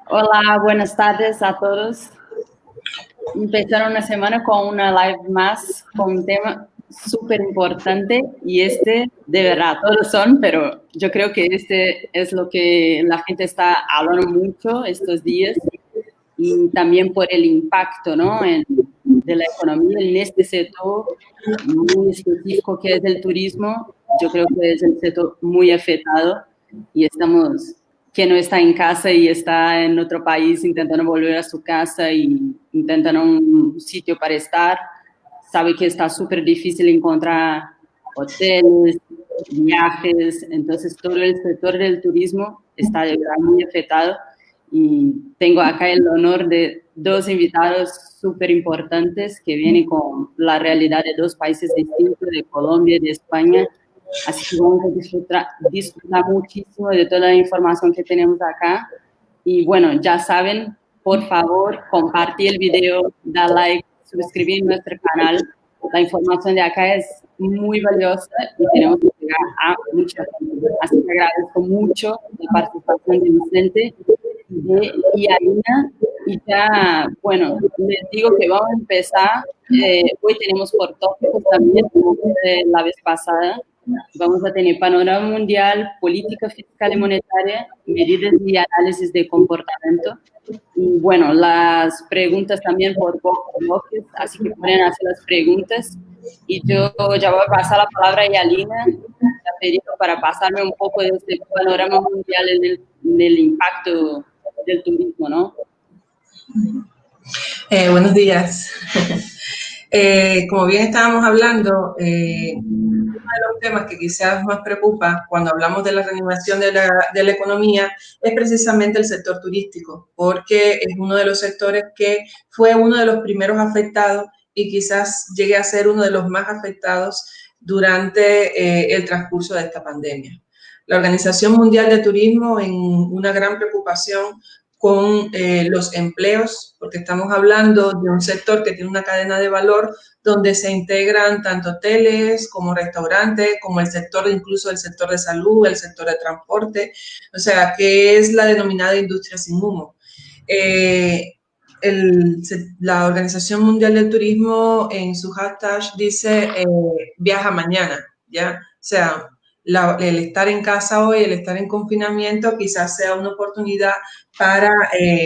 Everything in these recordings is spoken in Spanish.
Hola, buenas tardes a todos. Empezar una semana con una live más, con un tema súper importante y de verdad, todos son, pero yo creo que este es lo que la gente está hablando mucho estos días y también por el impacto, ¿no? De la economía en este sector muy específico que es el turismo. Yo creo que es el sector muy afectado y estamos, que no está en casa y está en otro país intentando volver a su casa y intentando un sitio para estar, sabe que está súper difícil encontrar hoteles, viajes, entonces todo el sector del turismo está de verdad muy afectado y tengo acá el honor de dos invitados súper importantes que vienen con la realidad de dos países distintos, de Colombia y de España. Así que vamos a disfrutar muchísimo de toda la información que tenemos acá. Y bueno, ya saben, por favor, compartir el video, dar like, suscribir a nuestro canal. La información de acá es muy valiosa y tenemos que llegar a mucha gente. Así que agradezco mucho la participación de Vicente y Alina. Y ya, bueno, les digo que vamos a empezar. Hoy tenemos por tópicos también, como la vez pasada. Vamos a tener panorama mundial, política fiscal y monetaria, medidas y análisis de comportamiento. Y bueno, las preguntas también por bloques, así que pueden hacer las preguntas. Y yo ya voy a pasar la palabra a Yalina, para pasarme un poco de este panorama mundial en el impacto del turismo, ¿no? Buenos días. Como bien estábamos hablando, uno de los temas que quizás más preocupa cuando hablamos de la reanimación de la economía es precisamente el sector turístico, porque es uno de los sectores que fue uno de los primeros afectados y quizás llegue a ser uno de los más afectados durante el transcurso de esta pandemia. La Organización Mundial de Turismo, en una gran preocupación con los empleos, porque estamos hablando de un sector que tiene una cadena de valor donde se integran tanto hoteles como restaurantes, como el sector, incluso el sector de salud, el sector de transporte, o sea, que es la denominada industria sin humo. La Organización Mundial del Turismo en su hashtag dice viaja mañana, ¿ya? O sea, el estar en casa hoy, el estar en confinamiento, quizás sea una oportunidad para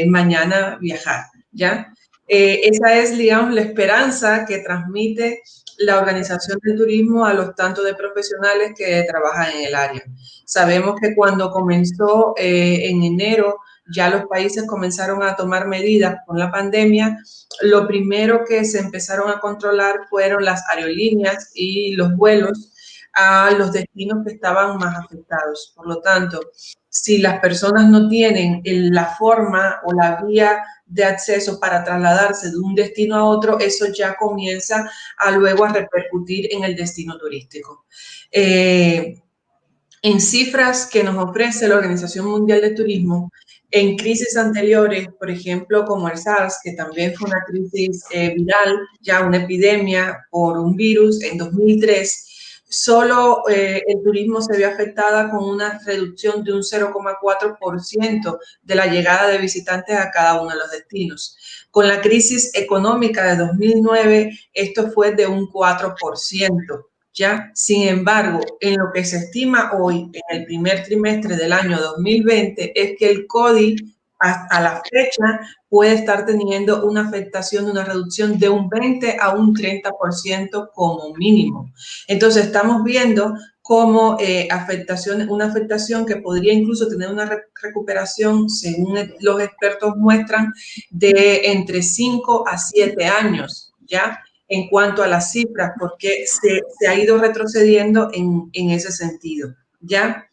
mañana viajar, ¿ya? Esa es, digamos, la esperanza que transmite la Organización del Turismo a los tantos de profesionales que trabajan en el área. Sabemos que cuando comenzó en enero, ya los países comenzaron a tomar medidas con la pandemia. Lo primero que se empezaron a controlar fueron las aerolíneas y los vuelos a los destinos que estaban más afectados. Por lo tanto, si las personas no tienen la forma o la vía de acceso para trasladarse de un destino a otro, eso ya comienza a luego a repercutir en el destino turístico. En cifras que nos ofrece la Organización Mundial de Turismo, en crisis anteriores, por ejemplo, como el SARS, que también fue una crisis viral, ya una epidemia por un virus en 2003, solo el turismo se vio afectada con una reducción de un 0,4% de la llegada de visitantes a cada uno de los destinos. Con la crisis económica de 2009, esto fue de un 4%. ¿Ya? Sin embargo, en lo que se estima hoy, en el primer trimestre del año 2020, es que el CODI a la fecha puede estar teniendo una afectación, una reducción de un 20 a un 30% como mínimo. Entonces, estamos viendo como una afectación que podría incluso tener una recuperación, según los expertos muestran, de entre 5 a 7 años, ¿ya? En cuanto a las cifras, porque se ha ido retrocediendo en ese sentido, ¿ya?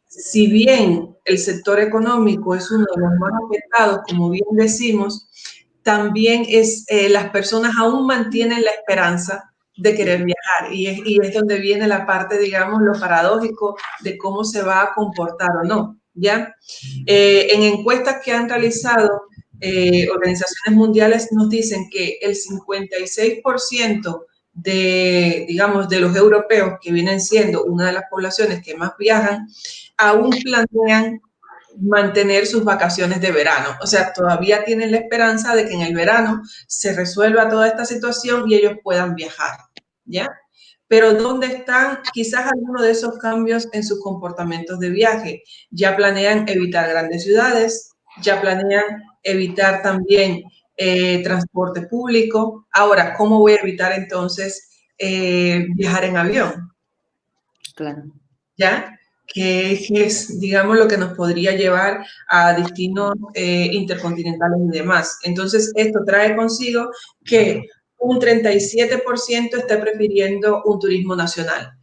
Si bien el sector económico es uno de los más afectados, como bien decimos, también las personas aún mantienen la esperanza de querer viajar y es donde viene la parte, digamos, lo paradójico de cómo se va a comportar o no, ¿ya? En encuestas que han realizado organizaciones mundiales nos dicen que el 56% digamos, de los europeos, que vienen siendo una de las poblaciones que más viajan, aún planean mantener sus vacaciones de verano. O sea, todavía tienen la esperanza de que en el verano se resuelva toda esta situación y ellos puedan viajar, ¿ya? Pero ¿dónde están quizás algunos de esos cambios en sus comportamientos de viaje? Ya planean evitar grandes ciudades, ya planean evitar también transporte público. Ahora, ¿cómo voy a evitar entonces viajar en avión? Claro. ¿Ya? Que es, digamos, lo que nos podría llevar a destinos intercontinentales y demás. Entonces, esto trae consigo que un 37% esté prefiriendo un turismo nacional.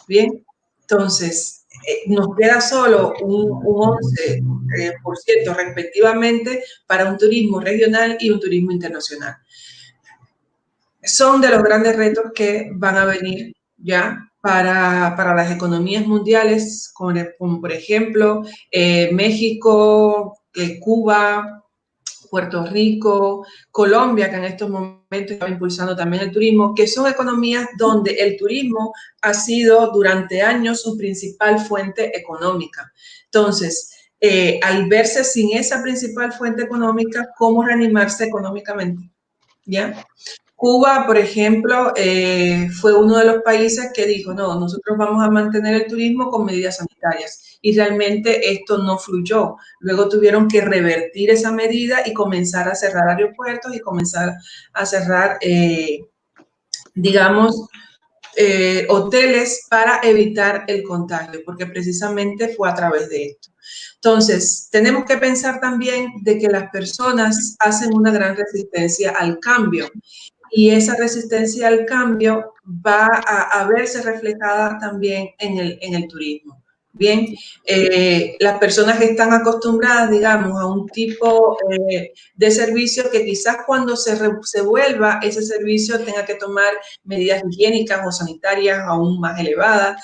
Bien, entonces, nos queda solo un 11% respectivamente para un turismo regional y un turismo internacional. Son de los grandes retos que van a venir ya para las economías mundiales, como por ejemplo México, Cuba, Puerto Rico, Colombia, que en estos momentos está impulsando también el turismo, que son economías donde el turismo ha sido durante años su principal fuente económica. Entonces, al verse sin esa principal fuente económica, ¿cómo reanimarse económicamente? ¿Ya? Cuba, por ejemplo, fue uno de los países que dijo, no, nosotros vamos a mantener el turismo con medidas sanitarias. Y realmente esto no fluyó. Luego tuvieron que revertir esa medida y comenzar a cerrar aeropuertos y comenzar a cerrar, digamos, hoteles para evitar el contagio, porque precisamente fue a través de esto. Entonces, tenemos que pensar también de que las personas hacen una gran resistencia al cambio. Y esa resistencia al cambio va a verse reflejada también en el turismo. Bien, las personas que están acostumbradas, digamos, a un tipo de servicio que quizás cuando se vuelva ese servicio tenga que tomar medidas higiénicas o sanitarias aún más elevadas,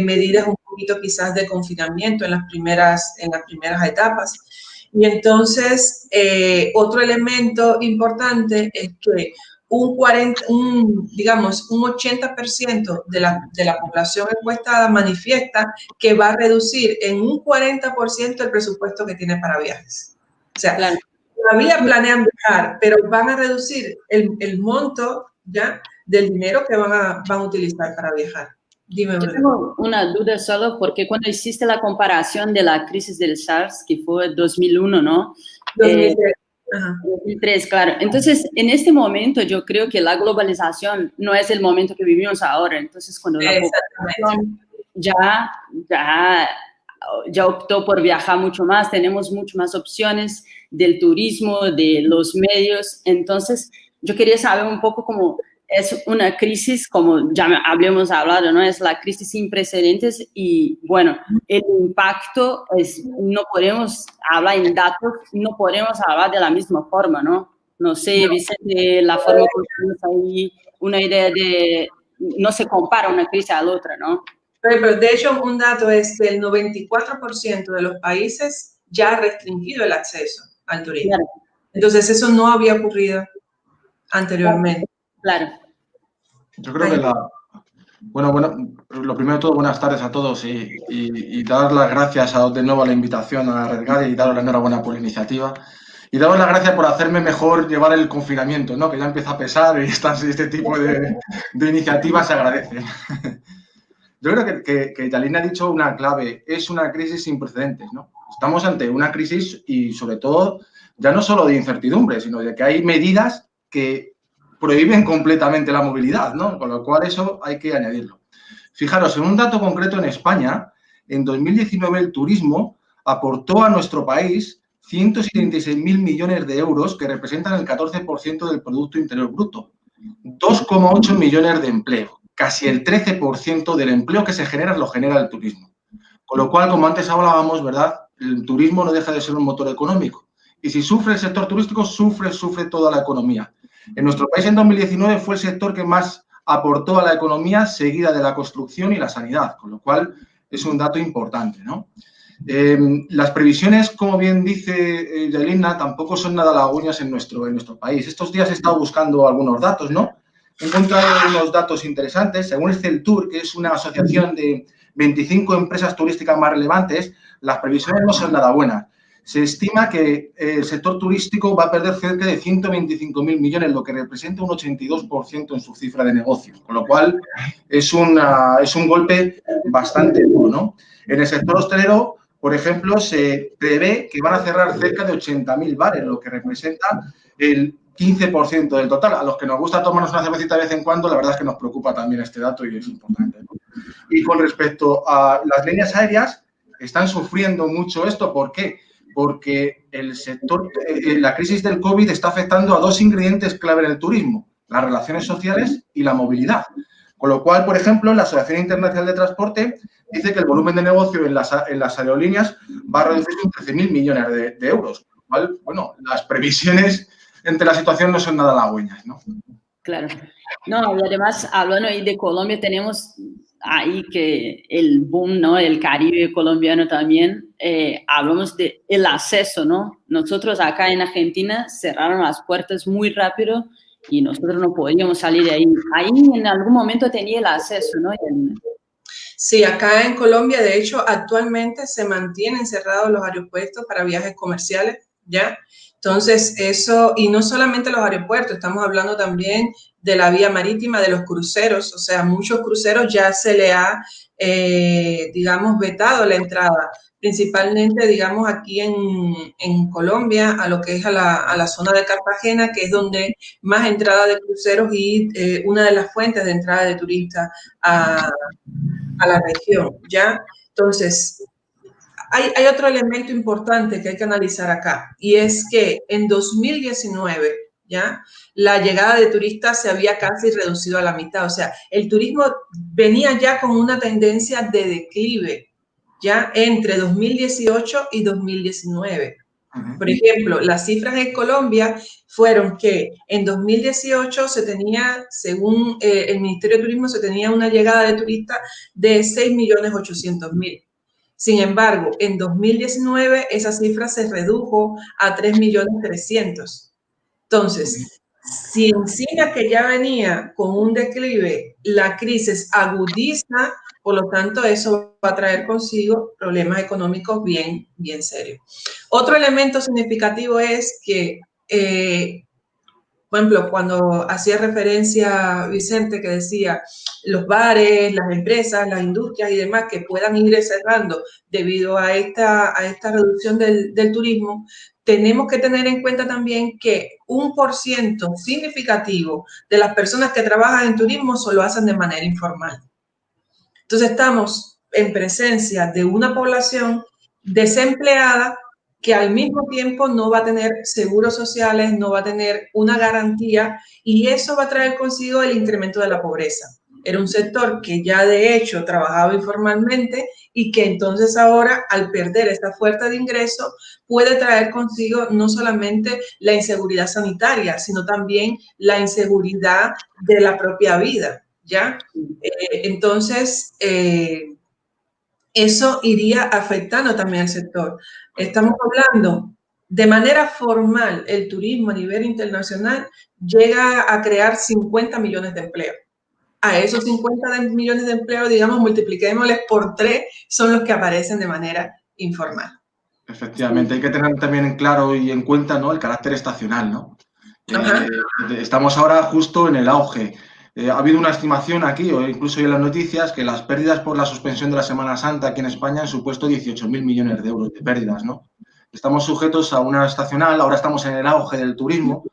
medidas un poquito quizás de confinamiento en las primeras etapas. Y entonces, otro elemento importante es que digamos, un 80% de la población encuestada manifiesta que va a reducir en un 40% el presupuesto que tiene para viajes. O sea, claro, todavía planean viajar, pero van a reducir el monto ya del dinero que van a utilizar para viajar. Dime, yo tengo una duda solo porque cuando hiciste la comparación de la crisis del SARS, que fue 2001, ¿no? 2003. 2003, claro. Entonces, en este momento yo creo que la globalización no es el momento que vivimos ahora. Entonces, cuando la población ya optó por viajar mucho más, tenemos mucho más opciones del turismo, de los medios. Entonces, yo quería saber un poco cómo es una crisis, como ya habíamos hablado, ¿no? Es la crisis sin precedentes y, bueno, el impacto es, no podemos hablar en datos, no podemos hablar de la misma forma, ¿no? No sé, Vicente, la forma que tienes ahí, una idea de, no se compara una crisis a la otra, ¿no? Pero de hecho, un dato es que el 94% de los países ya ha restringido el acceso al turismo. Claro. Entonces, eso no había ocurrido anteriormente. Claro. Yo creo que bueno, lo primero de todo, buenas tardes a todos y dar las gracias de nuevo a la invitación a Red Guardian y daros la enhorabuena por la iniciativa. Y daros las gracias por hacerme mejor llevar el confinamiento, ¿no? Que ya empieza a pesar y este tipo de iniciativas se agradecen. Yo creo que Yalina ha dicho una clave, es una crisis sin precedentes, ¿no? Estamos ante una crisis y sobre todo ya no solo de incertidumbre, sino de que hay medidas que prohíben completamente la movilidad, ¿no? Con lo cual eso hay que añadirlo. Fijaros, en un dato concreto en España, en 2019 el turismo aportó a nuestro país 176.000 millones de euros, que representan el 14% del Producto Interior Bruto, 2,8 millones de empleo. Casi el 13% del empleo que se genera lo genera el turismo. Con lo cual, como antes hablábamos, ¿verdad? El turismo no deja de ser un motor económico. Y si sufre el sector turístico, sufre toda la economía. En nuestro país, en 2019, fue el sector que más aportó a la economía, seguida de la construcción y la sanidad. Con lo cual, es un dato importante, ¿no? Las previsiones, como bien dice Yelena, tampoco son nada halagüeñas en nuestro país. Estos días he estado buscando algunos datos, ¿no? He encontrado unos datos interesantes. Según el CELTUR, que es una asociación de 25 empresas turísticas más relevantes, las previsiones no son nada buenas. Se estima que el sector turístico va a perder cerca de 125.000 millones, lo que representa un 82% en su cifra de negocios, con lo cual es un golpe bastante duro, ¿no? En el sector hostelero, por ejemplo, se prevé que van a cerrar cerca de 80.000 bares, lo que representa el 15% del total. A los que nos gusta tomarnos una cervecita de vez en cuando, la verdad es que nos preocupa también este dato y es importante, ¿no? Y con respecto a las líneas aéreas, están sufriendo mucho esto. ¿Por qué? Porque el sector, la crisis del COVID está afectando a dos ingredientes clave en el turismo, las relaciones sociales y la movilidad. Con lo cual, por ejemplo, la Asociación Internacional de Transporte dice que el volumen de negocio en las aerolíneas va a reducirse en 13.000 millones de euros. Con lo cual, bueno, las previsiones entre la situación no son nada halagüeñas, ¿no? Claro. No, y además, hablando ahí de Colombia, tenemos ahí que el boom, ¿no? El Caribe colombiano también, hablamos de el acceso, ¿no? Nosotros acá en Argentina cerraron las puertas muy rápido y nosotros no podíamos salir de ahí. Ahí en algún momento tenía el acceso, ¿no? Sí, acá en Colombia, de hecho, actualmente se mantienen cerrados los aeropuertos para viajes comerciales, ¿ya? Entonces, eso, y no solamente los aeropuertos, estamos hablando también de la vía marítima, de los cruceros, o sea, muchos cruceros ya se le ha, digamos, vetado la entrada, principalmente, digamos, aquí en Colombia, a lo que es a la zona de Cartagena, que es donde más entrada de cruceros y una de las fuentes de entrada de turistas a la región, ¿ya? Entonces, hay otro elemento importante que hay que analizar acá, y es que en 2019, ¿ya? La llegada de turistas se había casi reducido a la mitad, o sea, el turismo venía ya con una tendencia de declive, ¿ya? Entre 2018 y 2019. Por ejemplo, las cifras en Colombia fueron que en 2018 se tenía, según el Ministerio de Turismo, se tenía una llegada de turistas de 6.800.000. Sin embargo, en 2019 esa cifra se redujo a 3.300.000. Entonces, si encima que ya venía con un declive, la crisis agudiza, por lo tanto, eso va a traer consigo problemas económicos bien, bien serios. Otro elemento significativo es que, por ejemplo, cuando hacía referencia Vicente, que decía los bares, las empresas, las industrias y demás que puedan ir cerrando debido a esta reducción del turismo, tenemos que tener en cuenta también que 1% significativo de las personas que trabajan en turismo solo hacen de manera informal. Entonces estamos en presencia de una población desempleada que al mismo tiempo no va a tener seguros sociales, no va a tener una garantía, y eso va a traer consigo el incremento de la pobreza. Era un sector que ya de hecho trabajaba informalmente y que entonces ahora, al perder esta fuente de ingreso, puede traer consigo no solamente la inseguridad sanitaria, sino también la inseguridad de la propia vida, ¿ya? Entonces, eso iría afectando también al sector. Estamos hablando de manera formal, el turismo a nivel internacional llega a crear 50 millones de empleos. A esos 50 millones de empleos, digamos, multipliquémosles por 3, son los que aparecen de manera informal. Efectivamente, hay que tener también en claro y en cuenta, ¿no?, el carácter estacional, ¿no? Estamos ahora justo en el auge. Ha habido una estimación aquí, o incluso en las noticias, que las pérdidas por la suspensión de la Semana Santa aquí en España han supuesto 18.000 millones de euros de pérdidas, ¿no? Estamos sujetos a una estacional, ahora estamos en el auge del turismo,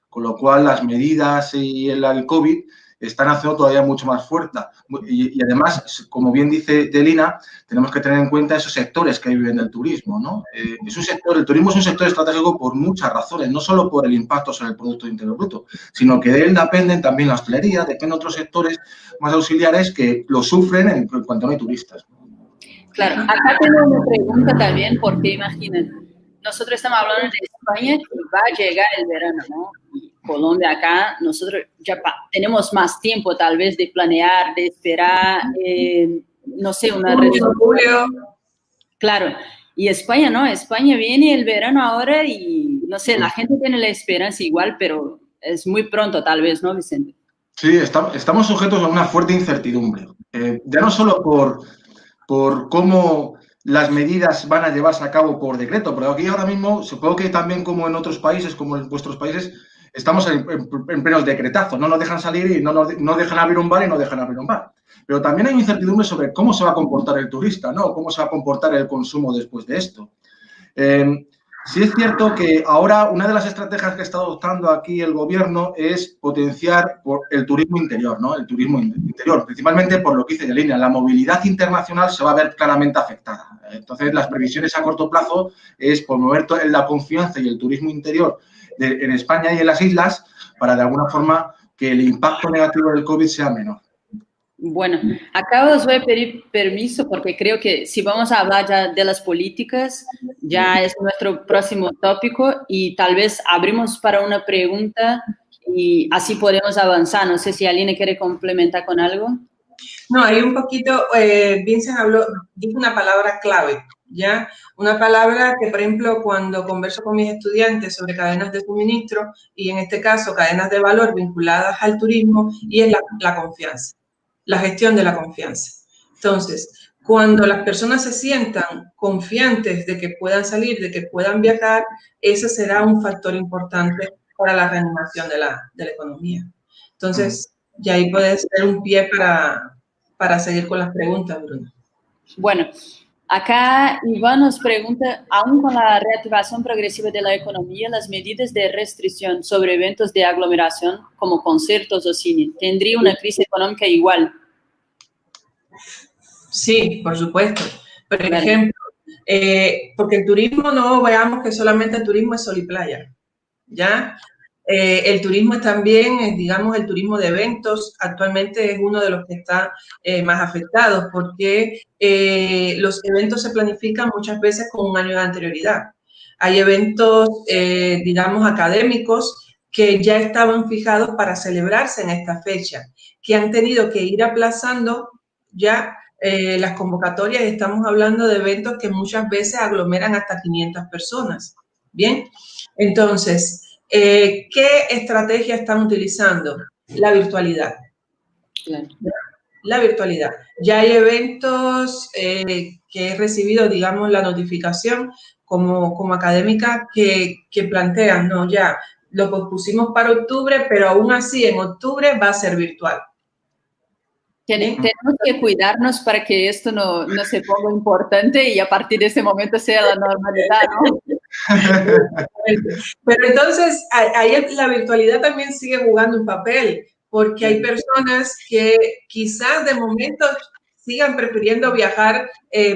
con lo cual las medidas y el COVID están haciendo todavía mucho más fuerte. Y además, como bien dice Delina, tenemos que tener en cuenta esos sectores que viven del turismo, ¿no? El turismo es un sector estratégico por muchas razones, no solo por el impacto sobre el Producto Interior Bruto, sino que de él dependen también la hostelería, dependen otros sectores más auxiliares que lo sufren en cuanto no hay turistas. Claro, acá tengo una pregunta también, porque imaginen, nosotros estamos hablando de España, que va a llegar el verano, ¿no? Y Colombia acá, nosotros ya tenemos más tiempo tal vez de planear, de esperar, no sé, una julio. Claro, y España, ¿no? España viene el verano ahora y, no sé, la gente tiene la esperanza igual, pero es muy pronto tal vez, ¿no, Vicente? Sí, estamos sujetos a una fuerte incertidumbre. Ya no solo por cómo las medidas van a llevarse a cabo por decreto, pero aquí ahora mismo, supongo que también como en otros países, como en vuestros países, estamos en plenos decretazos, no nos dejan salir y no dejan abrir un bar y no dejan abrir un bar. Pero también hay incertidumbre sobre cómo se va a comportar el turista, ¿no? Cómo se va a comportar el consumo después de esto. Sí es cierto que ahora una de las estrategias que está adoptando aquí el gobierno es potenciar el turismo interior, ¿no? El turismo interior, principalmente por lo que dice Yelena, la movilidad internacional se va a ver claramente afectada. Entonces, las previsiones a corto plazo es promover la confianza y el turismo interior en España y en las islas para, de alguna forma, que el impacto negativo del COVID sea menor. Bueno, acá os voy a pedir permiso porque creo que si vamos a hablar ya de las políticas, ya es nuestro próximo tópico y tal vez abrimos para una pregunta y así podemos avanzar. No sé si Aline quiere complementar con algo. No, hay un poquito, Vincent dijo una palabra clave, ¿ya? Una palabra que, por ejemplo, cuando converso con mis estudiantes sobre cadenas de suministro y en este caso cadenas de valor vinculadas al turismo, y es la confianza, la gestión de la confianza. Entonces, cuando las personas se sientan confiantes de que puedan salir, de que puedan viajar, ese será un factor importante para la reanimación de la economía. Entonces, ya ahí puede ser un pie para seguir con las preguntas, Bruno. Bueno, acá Iván nos pregunta, aún con la reactivación progresiva de la economía, las medidas de restricción sobre eventos de aglomeración como conciertos o cine, ¿tendría una crisis económica igual? Sí, por supuesto. Por ejemplo, porque el turismo no veamos que solamente el turismo es sol y playa, ¿ya? El turismo es también, digamos, el turismo de eventos, actualmente es uno de los que está más afectados porque los eventos se planifican muchas veces con un año de anterioridad. Hay eventos, digamos, académicos que ya estaban fijados para celebrarse en esta fecha, que han tenido que ir aplazando ya las convocatorias. Estamos hablando de eventos que muchas veces aglomeran hasta 500 personas. Bien, entonces, ¿qué estrategia están utilizando? La virtualidad. Claro. La virtualidad. Ya hay eventos que he recibido, digamos, la notificación como académica que plantean, no, ya lo pospusimos para octubre, pero aún así en octubre va a ser virtual. Tenemos que cuidarnos para que esto no se ponga importante y a partir de ese momento sea la normalidad, ¿no? Pero entonces, ahí la virtualidad también sigue jugando un papel, porque hay personas que quizás de momento sigan prefiriendo viajar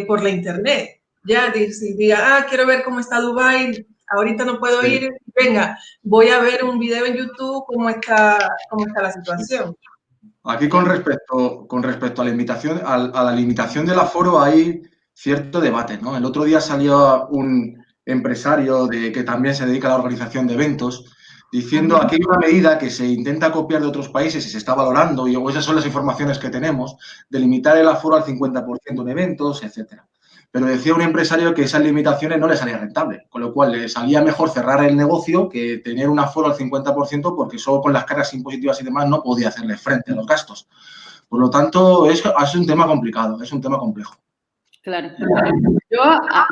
por la internet. Ya, diga, quiero ver cómo está Dubái, ahorita no puedo ir, venga, voy a ver un video en YouTube cómo está la situación. Aquí con respecto a la invitación, a la limitación del aforo hay cierto debate, ¿no? El otro día salió un empresario que también se dedica a la organización de eventos diciendo aquí hay una medida que se intenta copiar de otros países y se está valorando, o esas son las informaciones que tenemos, de limitar el aforo al 50% en eventos, etcétera. Pero decía un empresario que esas limitaciones no le salía rentable, con lo cual le salía mejor cerrar el negocio que tener un aforo al 50% porque solo con las cargas impositivas y demás no podía hacerle frente a los gastos. Por lo tanto, es un tema complicado, es un tema complejo. Claro. Yo,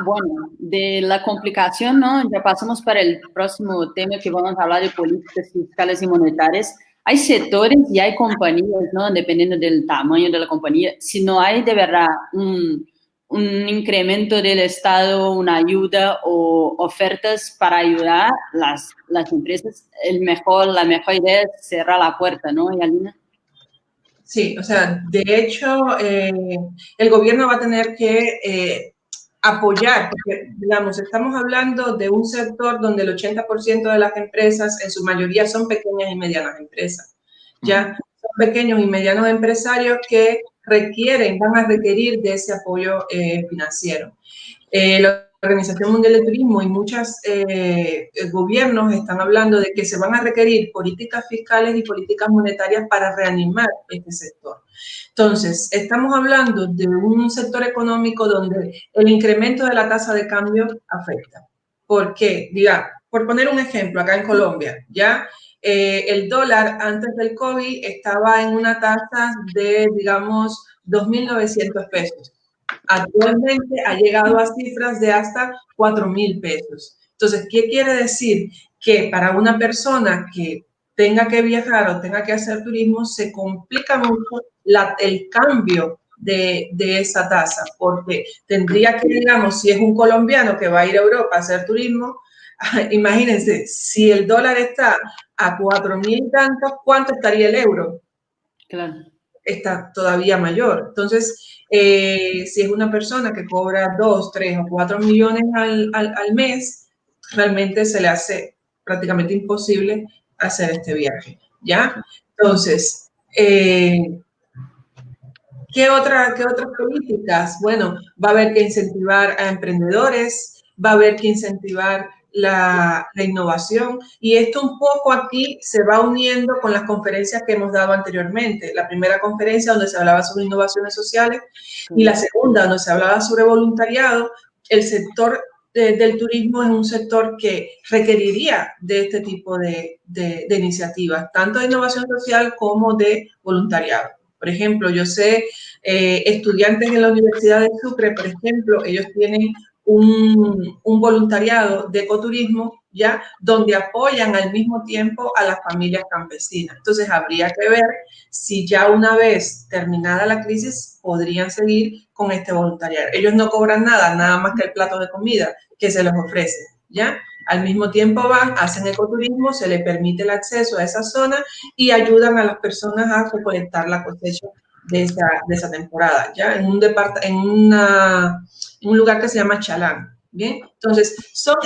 bueno, de la complicación, ¿no? Ya pasamos para el próximo tema que vamos a hablar de políticas fiscales y monetarias. Hay sectores y hay compañías, ¿no? Dependiendo del tamaño de la compañía. Si no hay de verdad un incremento del Estado, una ayuda o ofertas para ayudar las empresas, la mejor idea es cerrar la puerta, ¿no, Yalina? Sí, o sea, de hecho, el gobierno va a tener que apoyar, porque, digamos, estamos hablando de un sector donde el 80% de las empresas, en su mayoría, son pequeñas y medianas empresas. Ya son pequeños y medianos empresarios que van a requerir de ese apoyo financiero. La Organización Mundial de Turismo y muchos gobiernos están hablando de que se van a requerir políticas fiscales y políticas monetarias para reanimar este sector. Entonces, estamos hablando de un sector económico donde el incremento de la tasa de cambio afecta. ¿Por qué? Diga, por poner un ejemplo, acá en Colombia, ya el dólar antes del COVID estaba en una tasa de, digamos, 2.900 pesos. Actualmente ha llegado a cifras de hasta 4.000 pesos. Entonces, ¿qué quiere decir? Que para una persona que tenga que viajar o tenga que hacer turismo, se complica mucho el cambio de esa tasa, porque tendría que, digamos, si es un colombiano que va a ir a Europa a hacer turismo, imagínense, si el dólar está a 4.000 tantos, ¿cuánto estaría el euro? Claro. Está todavía mayor. Entonces, si es una persona que cobra 2, 3 o 4 millones al mes, realmente se le hace prácticamente imposible hacer este viaje, ¿ya? Entonces, ¿qué otras políticas? Bueno, va a haber que incentivar a emprendedores, va a haber que incentivar la innovación, y esto un poco aquí se va uniendo con las conferencias que hemos dado anteriormente. La primera conferencia donde se hablaba sobre innovaciones sociales y la segunda donde se hablaba sobre voluntariado. El sector del turismo es un sector que requeriría de este tipo de iniciativas, tanto de innovación social como de voluntariado. Por ejemplo, yo sé estudiantes en la Universidad de Sucre, por ejemplo, ellos tienen un voluntariado de ecoturismo, ¿ya? Donde apoyan al mismo tiempo a las familias campesinas. Entonces, habría que ver si ya una vez terminada la crisis podrían seguir con este voluntariado. Ellos no cobran nada más que el plato de comida que se les ofrece, ¿ya? Al mismo tiempo van, hacen ecoturismo, se les permite el acceso a esa zona y ayudan a las personas a recolectar la cosecha de esa temporada, ¿ya? En un lugar que se llama Chalán, ¿bien? Entonces, son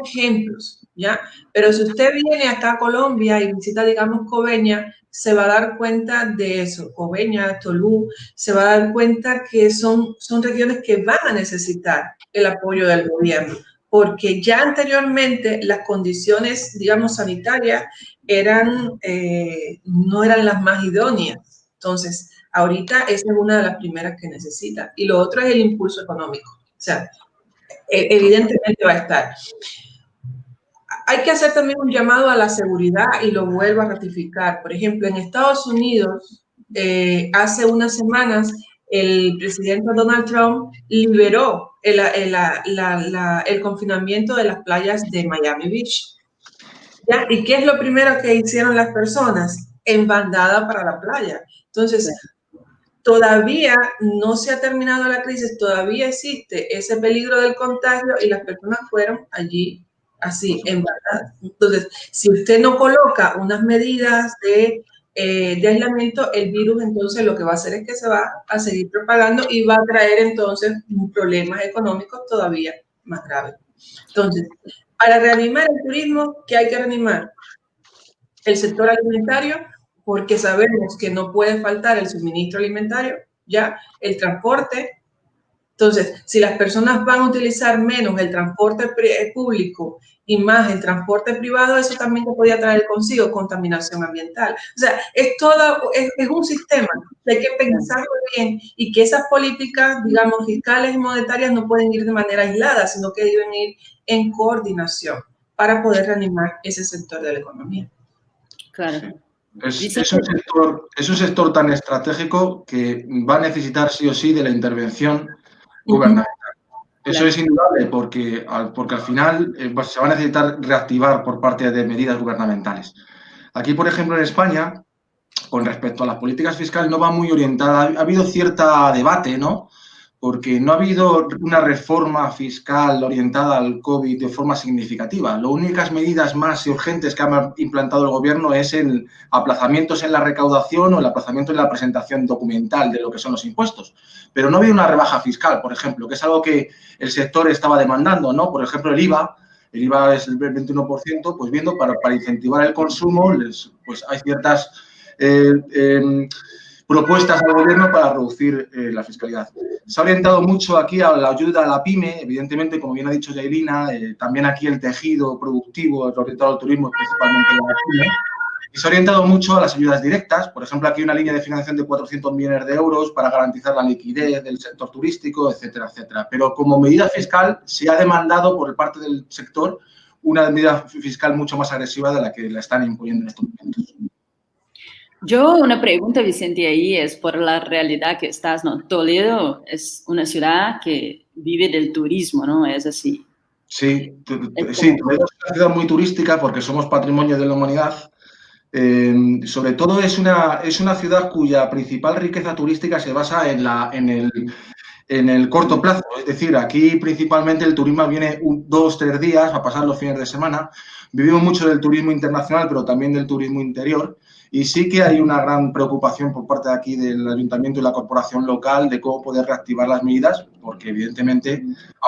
ejemplos, ¿ya? Pero si usted viene acá a Colombia y visita, digamos, Coveñas, se va a dar cuenta de eso. Coveñas, Tolú, se va a dar cuenta que son regiones que van a necesitar el apoyo del gobierno, porque ya anteriormente las condiciones, digamos, sanitarias no eran las más idóneas. Entonces, ahorita esa es una de las primeras que necesita. Y lo otro es el impulso económico. O sea, evidentemente va a estar. Hay que hacer también un llamado a la seguridad y lo vuelvo a ratificar. Por ejemplo, en Estados Unidos, hace unas semanas, el presidente Donald Trump liberó el confinamiento de las playas de Miami Beach. ¿Ya? ¿Y qué es lo primero que hicieron las personas? En bandada para la playa. Entonces, todavía no se ha terminado la crisis, todavía existe ese peligro del contagio y las personas fueron allí así, en bandada. Entonces, si usted no coloca unas medidas de aislamiento, el virus entonces lo que va a hacer es que se va a seguir propagando y va a traer entonces problemas económicos todavía más graves. Entonces, para reanimar el turismo, ¿qué hay que reanimar? El sector alimentario, porque sabemos que no puede faltar el suministro alimentario, ya, el transporte. Entonces, si las personas van a utilizar menos el transporte público y más el transporte privado, eso también podría traer consigo contaminación ambiental. O sea, es un sistema, hay que pensarlo bien y que esas políticas, digamos, fiscales y monetarias no pueden ir de manera aislada, sino que deben ir en coordinación para poder reanimar ese sector de la economía. Claro. Es un sector tan estratégico que va a necesitar sí o sí de la intervención gubernamental. Eso es indudable porque al final se va a necesitar reactivar por parte de medidas gubernamentales. Aquí, por ejemplo, en España, con respecto a las políticas fiscales, no va muy orientada. Ha habido cierto debate, ¿no? Porque no ha habido una reforma fiscal orientada al COVID de forma significativa. Las únicas medidas más urgentes que ha implantado el gobierno es el aplazamientos en la recaudación o el aplazamiento en la presentación documental de lo que son los impuestos. Pero no ha habido una rebaja fiscal, por ejemplo, que es algo que el sector estaba demandando, ¿no? Por ejemplo, el IVA es el 21%, pues viendo para incentivar el consumo, pues hay ciertas propuestas al gobierno para reducir la fiscalidad. Se ha orientado mucho aquí a la ayuda a la pyme, evidentemente, como bien ha dicho Yailina, también aquí el tejido productivo orientado al turismo, principalmente a la pyme, y se ha orientado mucho a las ayudas directas. Por ejemplo, aquí hay una línea de financiación de 400 millones de euros para garantizar la liquidez del sector turístico, etcétera, etcétera. Pero como medida fiscal se ha demandado por parte del sector una medida fiscal mucho más agresiva de la que la están imponiendo en estos momentos. Yo una pregunta, Vicente, ahí es por la realidad que estás, ¿no? Toledo es una ciudad que vive del turismo, ¿no? Es así. Sí, Es sí, como, Toledo es una ciudad muy turística porque somos patrimonio de la humanidad. Sobre todo es una ciudad cuya principal riqueza turística se basa en el corto plazo. Es decir, aquí principalmente el turismo viene 2, 3 días a pasar los fines de semana. Vivimos mucho del turismo internacional, pero también del turismo interior. Y sí que hay una gran preocupación por parte de aquí del ayuntamiento y la corporación local de cómo poder reactivar las medidas, porque evidentemente,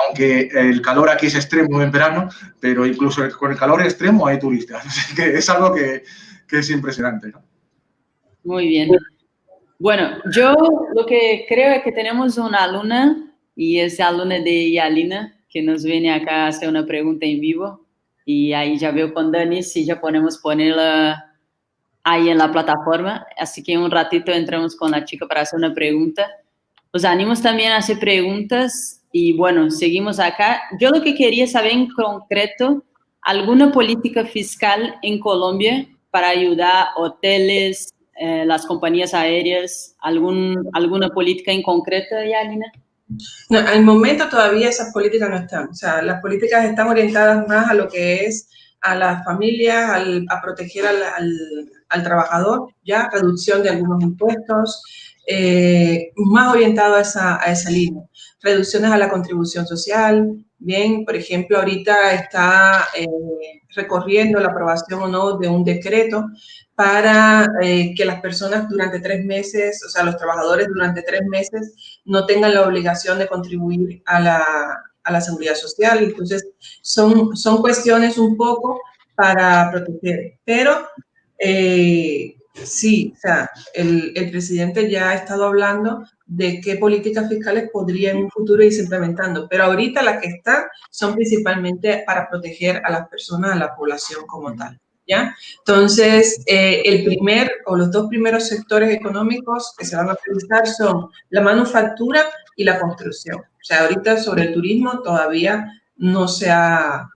aunque el calor aquí es extremo en verano, pero incluso con el calor extremo hay turistas. Así que es algo que es impresionante, ¿no? muy bien. Bueno, yo lo que creo es que tenemos una alumna y es alumna de Yalina que nos viene acá a hacer una pregunta en vivo y ahí ya veo con Dani si ya podemos ponerla ahí en la plataforma, así que en un ratito entramos con la chica para hacer una pregunta. Os animos también a hacer preguntas y bueno, seguimos acá. Yo lo que quería saber en concreto, ¿alguna política fiscal en Colombia para ayudar hoteles, las compañías aéreas, alguna política en concreto, Yalina? No, al momento todavía esas políticas no están. O sea, las políticas están orientadas más a lo que es a las familias, a proteger al trabajador, ya, reducción de algunos impuestos, más orientado a esa línea. Reducciones a la contribución social. Bien, por ejemplo, ahorita está recorriendo la aprobación o no de un decreto para que las personas durante 3 meses, o sea, los trabajadores durante 3 meses no tengan la obligación de contribuir a la seguridad social. Entonces, son cuestiones un poco para proteger. Pero sí, o sea, el presidente ya ha estado hablando de qué políticas fiscales podría en un futuro irse implementando, pero ahorita las que están son principalmente para proteger a las personas, a la población como tal. ¿Ya? Entonces, el primer o los 2 primeros sectores económicos que se van a priorizar son la manufactura y la construcción. O sea, ahorita sobre el turismo todavía no se ha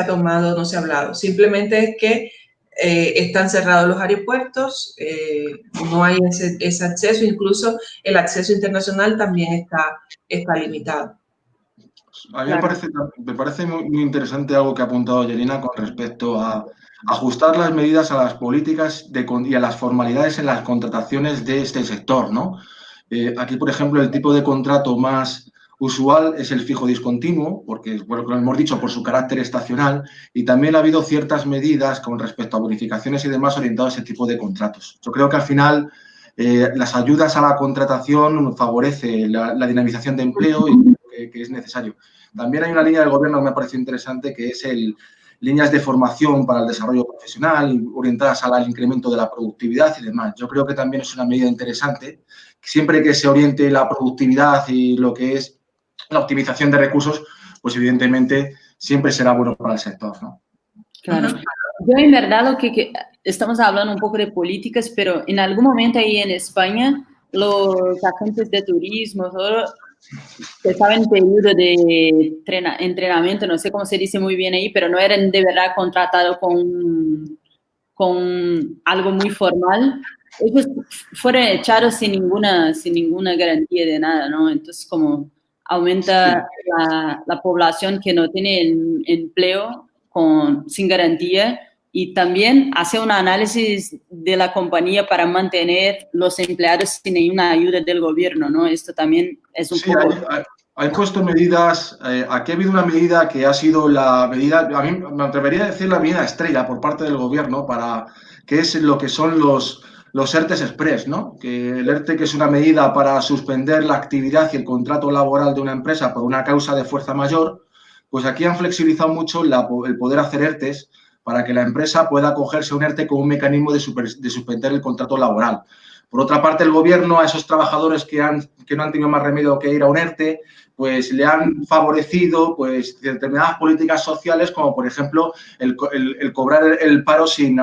tomado, no se ha hablado. Simplemente es que están cerrados los aeropuertos, no hay ese acceso, incluso el acceso internacional también está limitado. A mí me parece muy, muy interesante algo que ha apuntado Yelena con respecto a ajustar las medidas a las políticas y a las formalidades en las contrataciones de este sector, ¿no? Aquí, por ejemplo, el tipo de contrato más usual es el fijo discontinuo, porque, bueno, como hemos dicho, por su carácter estacional, y también ha habido ciertas medidas con respecto a bonificaciones y demás orientadas a ese tipo de contratos. Yo creo que al final las ayudas a la contratación favorece la dinamización de empleo y que es necesario. También hay una línea del gobierno que me ha parecido interesante, que es líneas de formación para el desarrollo profesional orientadas al incremento de la productividad y demás. Yo creo que también es una medida interesante. Siempre que se oriente la productividad y lo que es la optimización de recursos, pues evidentemente siempre será bueno para el sector, ¿no? Claro. Yo en verdad lo que estamos hablando un poco de políticas, pero en algún momento ahí en España los agentes de turismo, todo, estaban en periodo de entrenamiento, no sé cómo se dice muy bien ahí, pero no eran de verdad contratados con algo muy formal. Ellos fueron echados sin ninguna garantía de nada, ¿no? Entonces, como aumenta la población que no tiene empleo sin garantía y también hace un análisis de la compañía para mantener los empleados sin ninguna ayuda del gobierno, ¿no? Esto también es un poco... Hay puesto medidas, aquí ha habido una medida que ha sido la medida, a mí me atrevería a decir la medida estrella por parte del gobierno, que es lo que son los ERTEs Express, ¿no? Que el ERTE, que es una medida para suspender la actividad y el contrato laboral de una empresa por una causa de fuerza mayor, pues aquí han flexibilizado mucho el poder hacer ERTEs para que la empresa pueda acogerse a un ERTE como un mecanismo de suspender el contrato laboral. Por otra parte, el gobierno a esos trabajadores que no han tenido más remedio que ir a un ERTE, pues le han favorecido pues determinadas políticas sociales, como por ejemplo el cobrar el paro sin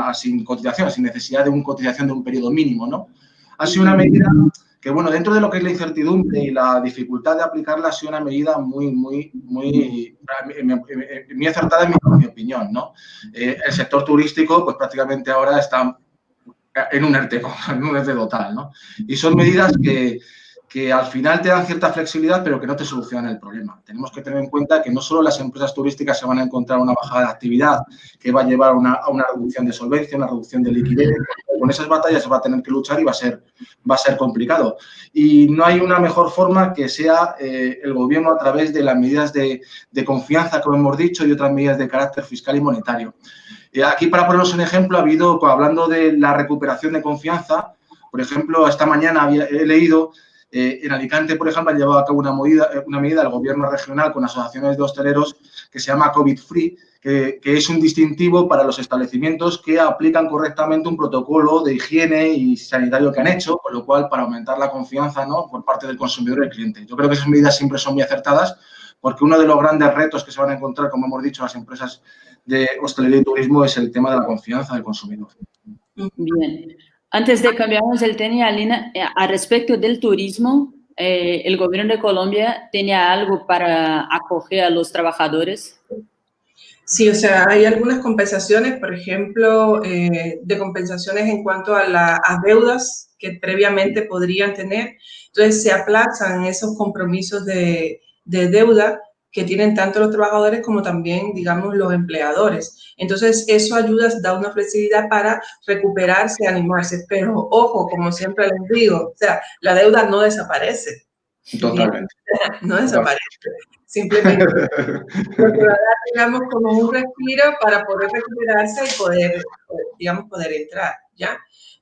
cotización, sin necesidad de una cotización de un periodo mínimo, ¿no? Ha sido una medida que, bueno, dentro de lo que es la incertidumbre y la dificultad de aplicarla, ha sido una medida muy acertada en mi opinión, ¿no? El sector turístico, pues prácticamente ahora está en un ERTE, en un ERTE total, ¿no? Y son medidas que al final te dan cierta flexibilidad, pero que no te solucionan el problema. Tenemos que tener en cuenta que no solo las empresas turísticas se van a encontrar una bajada de actividad que va a llevar a una reducción de solvencia, una reducción de liquidez. Con esas batallas se va a tener que luchar y va a ser complicado. Y no hay una mejor forma que sea el gobierno a través de las medidas de confianza, como hemos dicho, y otras medidas de carácter fiscal y monetario. Aquí, para poneros un ejemplo, hablando de la recuperación de confianza, por ejemplo, esta mañana he leído en Alicante, por ejemplo, han llevado a cabo una medida del gobierno regional con asociaciones de hosteleros que se llama COVID Free, que es un distintivo para los establecimientos que aplican correctamente un protocolo de higiene y sanitario que han hecho, con lo cual, para aumentar la confianza, ¿no?, por parte del consumidor y del cliente. Yo creo que esas medidas siempre son muy acertadas, porque uno de los grandes retos que se van a encontrar, como hemos dicho, las empresas de hostelería y turismo es el tema de la confianza del consumidor. Bien. Antes de cambiarnos el tema, Alina, al respecto del turismo, ¿el gobierno de Colombia tenía algo para acoger a los trabajadores? Sí, o sea, hay algunas compensaciones, por ejemplo, de compensaciones en cuanto a deudas que previamente podrían tener. Entonces, se aplazan esos compromisos de deuda que tienen tanto los trabajadores como también, digamos, los empleadores. Entonces, eso ayuda, da una flexibilidad para recuperarse, animarse. Pero, ojo, como siempre les digo, o sea, la deuda no desaparece. Totalmente. No desaparece. Simplemente lo que va a dar, digamos, como un respiro para poder recuperarse y poder, digamos, poder entrar, ¿ya?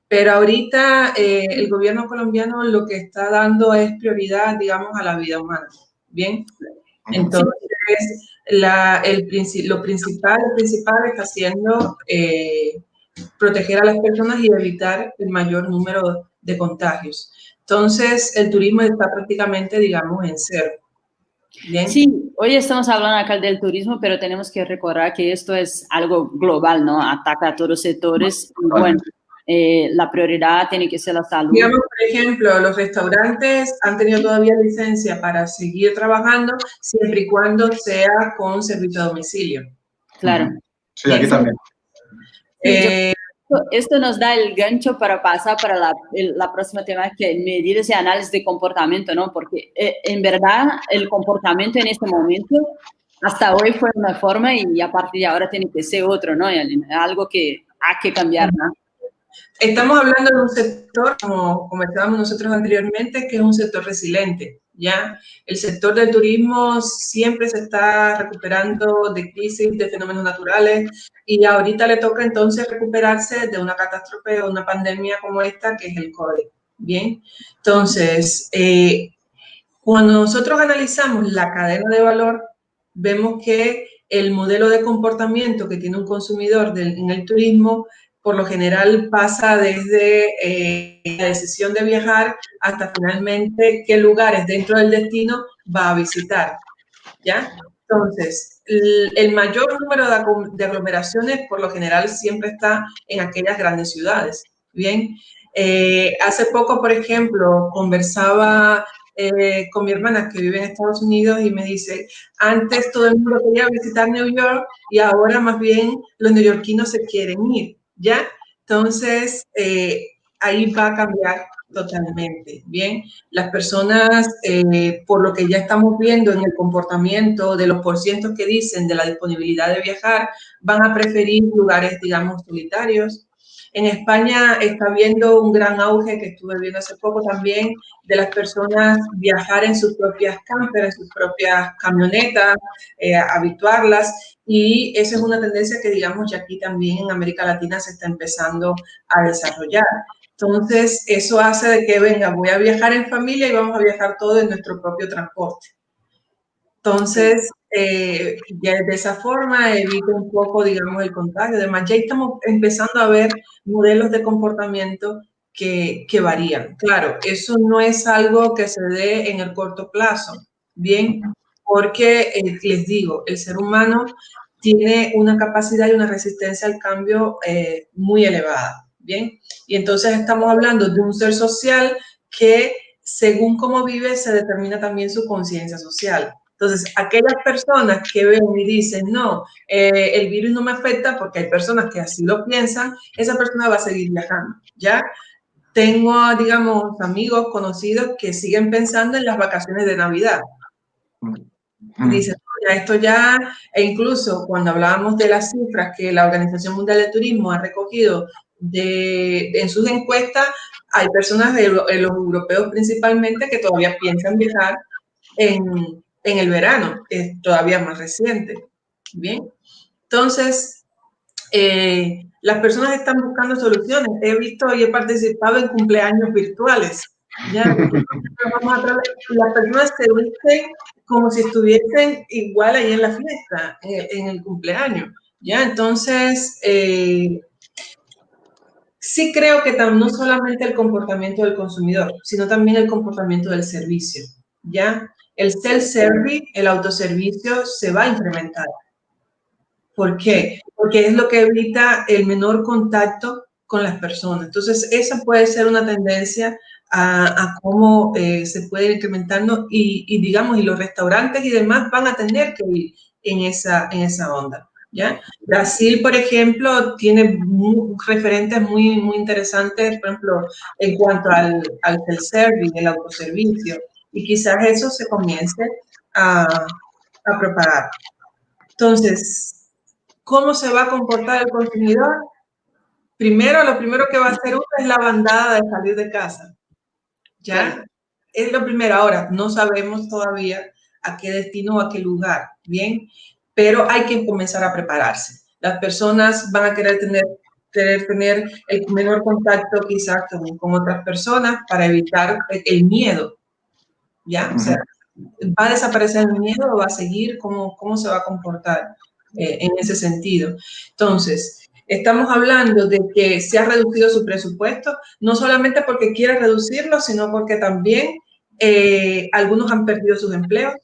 Pero ahorita el gobierno colombiano lo que está dando es prioridad, digamos, a la vida humana, ¿bien? Entonces, lo principal está siendo proteger a las personas y evitar el mayor número de contagios. Entonces, el turismo está prácticamente, digamos, en cero. ¿Bien? Sí, hoy estamos hablando acá del turismo, pero tenemos que recordar que esto es algo global, ¿no? Ataca a todos los sectores y bueno, la prioridad tiene que ser la salud. Digamos, por ejemplo, los restaurantes han tenido todavía licencia para seguir trabajando siempre y cuando sea con servicio a domicilio. Claro. Sí, aquí también. Esto nos da el gancho para pasar para la próxima tema, que es medidas y análisis de comportamiento, ¿no? Porque en verdad el comportamiento en este momento hasta hoy fue una forma y a partir de ahora tiene que ser otro, ¿no? Algo que hay que cambiar, ¿no? Estamos hablando de un sector, como comentábamos nosotros anteriormente, que es un sector resiliente, ¿ya? El sector del turismo siempre se está recuperando de crisis, de fenómenos naturales, y ahorita le toca entonces recuperarse de una catástrofe o una pandemia como esta, que es el COVID, ¿bien? Entonces, cuando nosotros analizamos la cadena de valor, vemos que el modelo de comportamiento que tiene un consumidor en el turismo por lo general pasa desde la decisión de viajar hasta finalmente qué lugares dentro del destino va a visitar, ¿ya? Entonces, el mayor número de aglomeraciones por lo general siempre está en aquellas grandes ciudades, ¿bien? Hace poco, por ejemplo, conversaba con mi hermana que vive en Estados Unidos y me dice, antes todo el mundo quería visitar New York y ahora más bien los neoyorquinos se quieren ir, ¿ya? Entonces, ahí va a cambiar totalmente, ¿bien? Las personas, por lo que ya estamos viendo en el comportamiento de los porcientos que dicen de la disponibilidad de viajar, van a preferir lugares, digamos, solitarios. En España está habiendo un gran auge, que estuve viendo hace poco también, de las personas viajar en sus propias campers, en sus propias camionetas, habituarlas, y esa es una tendencia que, digamos, ya aquí también en América Latina se está empezando a desarrollar. Entonces, eso hace de que, venga, voy a viajar en familia y vamos a viajar todos en nuestro propio transporte. Entonces, ya de esa forma evita un poco, digamos, el contagio. Además, ya estamos empezando a ver modelos de comportamiento que varían. Claro, eso no es algo que se dé en el corto plazo, ¿bien? Porque, les digo, el ser humano tiene una capacidad y una resistencia al cambio muy elevada, ¿bien? Y entonces estamos hablando de un ser social que, según cómo vive, se determina también su conciencia social. Entonces, aquellas personas que ven y dicen, no, el virus no me afecta porque hay personas que así lo piensan, esa persona va a seguir viajando, ¿ya? Tengo, digamos, amigos conocidos que siguen pensando en las vacaciones de Navidad. Dicen, esto ya, e incluso cuando hablábamos de las cifras que la Organización Mundial de Turismo ha recogido en sus encuestas, hay personas, los europeos principalmente, que todavía piensan viajar en el verano, es todavía más reciente. Bien, entonces, las personas están buscando soluciones. He visto y he participado en cumpleaños virtuales. ¿Ya? Las personas se visten como si estuviesen igual ahí en la fiesta, en el cumpleaños. ¿Ya? Entonces, sí creo que no solamente el comportamiento del consumidor, sino también el comportamiento del servicio. ¿Ya? El self-service, el autoservicio, se va a incrementar. ¿Por qué? Porque es lo que evita el menor contacto con las personas. Entonces, esa puede ser una tendencia a cómo se puede ir incrementando y, digamos, y los restaurantes y demás van a tener que ir en esa onda, ¿ya? Brasil, por ejemplo, tiene referentes muy interesantes, por ejemplo, en cuanto al self-service, el autoservicio, y quizás eso se comience a propagar. Entonces, ¿cómo se va a comportar el consumidor? Primero, lo primero que va a hacer uno es la bandada de salir de casa. ¿Ya? Claro. Es lo primero. Ahora, no sabemos todavía a qué destino o a qué lugar, ¿bien? Pero hay que comenzar a prepararse. Las personas van a querer tener el menor contacto quizás con otras personas para evitar el miedo, ¿ya? O sea, ¿va a desaparecer el miedo o va a seguir? ¿Cómo se va a comportar en ese sentido? Entonces, estamos hablando de que se ha reducido su presupuesto, no solamente porque quiere reducirlo, sino porque también algunos han perdido sus empleos,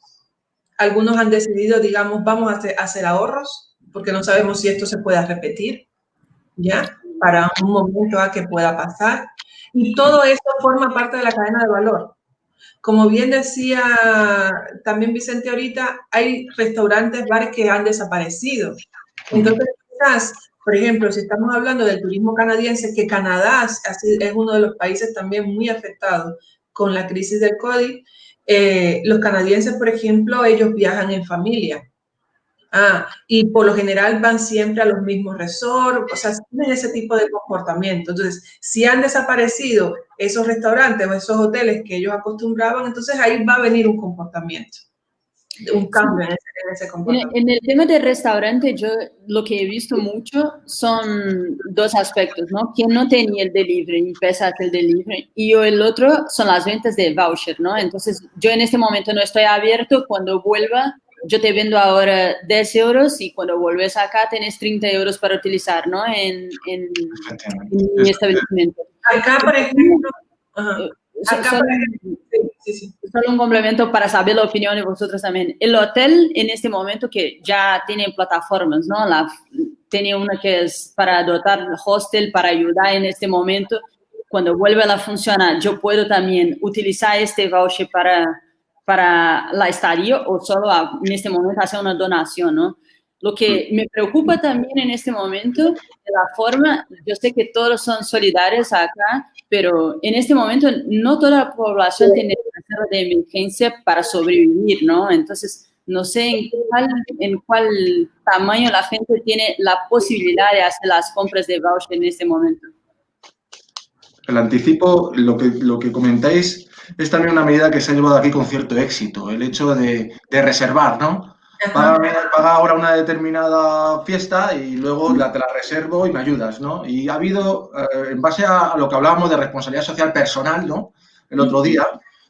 algunos han decidido, digamos, vamos a hacer ahorros, porque no sabemos si esto se pueda repetir, ¿ya? Para un momento a que pueda pasar. Y todo eso forma parte de la cadena de valor. Como bien decía también Vicente ahorita, hay restaurantes, bares que han desaparecido. Entonces, quizás, por ejemplo, si estamos hablando del turismo canadiense, que Canadá es uno de los países también muy afectados con la crisis del COVID, los canadienses, por ejemplo, ellos viajan en familia. Y por lo general van siempre a los mismos resorts, o sea, tienen ese tipo de comportamiento. Entonces, si han desaparecido esos restaurantes o esos hoteles que ellos acostumbraban, entonces ahí va a venir un comportamiento, un cambio en ese comportamiento. En el tema del restaurante, yo lo que he visto mucho son dos aspectos, ¿no? Quien no tenía el delivery, empieza a hacer el delivery, y el otro son las ventas de voucher, ¿no? Entonces, yo en este momento no estoy abierto, cuando vuelva, yo te vendo ahora 10 euros y cuando vuelves acá tenés 30 euros para utilizar, ¿no? En mi establecimiento. Acá, por ejemplo... Solo un complemento para saber la opinión de vosotros también. El hotel en este momento que ya tiene plataformas, ¿no? Tiene una que es para dotar el hostel, para ayudar en este momento. Cuando vuelva a funcionar, yo puedo también utilizar este voucher para la estadía o solo en este momento hacer una donación, ¿no? Lo que me preocupa también en este momento de la forma, yo sé que todos son solidarios acá, pero en este momento no toda la población tiene reserva de emergencia para sobrevivir, ¿no? Entonces, no sé en cuál tamaño la gente tiene la posibilidad de hacer las compras de voucher en este momento. El anticipo, lo que comentáis, es también una medida que se ha llevado aquí con cierto éxito, el hecho de reservar, ¿no? Paga ahora una determinada fiesta y luego te la reservo y me ayudas, ¿no? Y ha habido, en base a lo que hablábamos de responsabilidad social personal, ¿no? El otro día,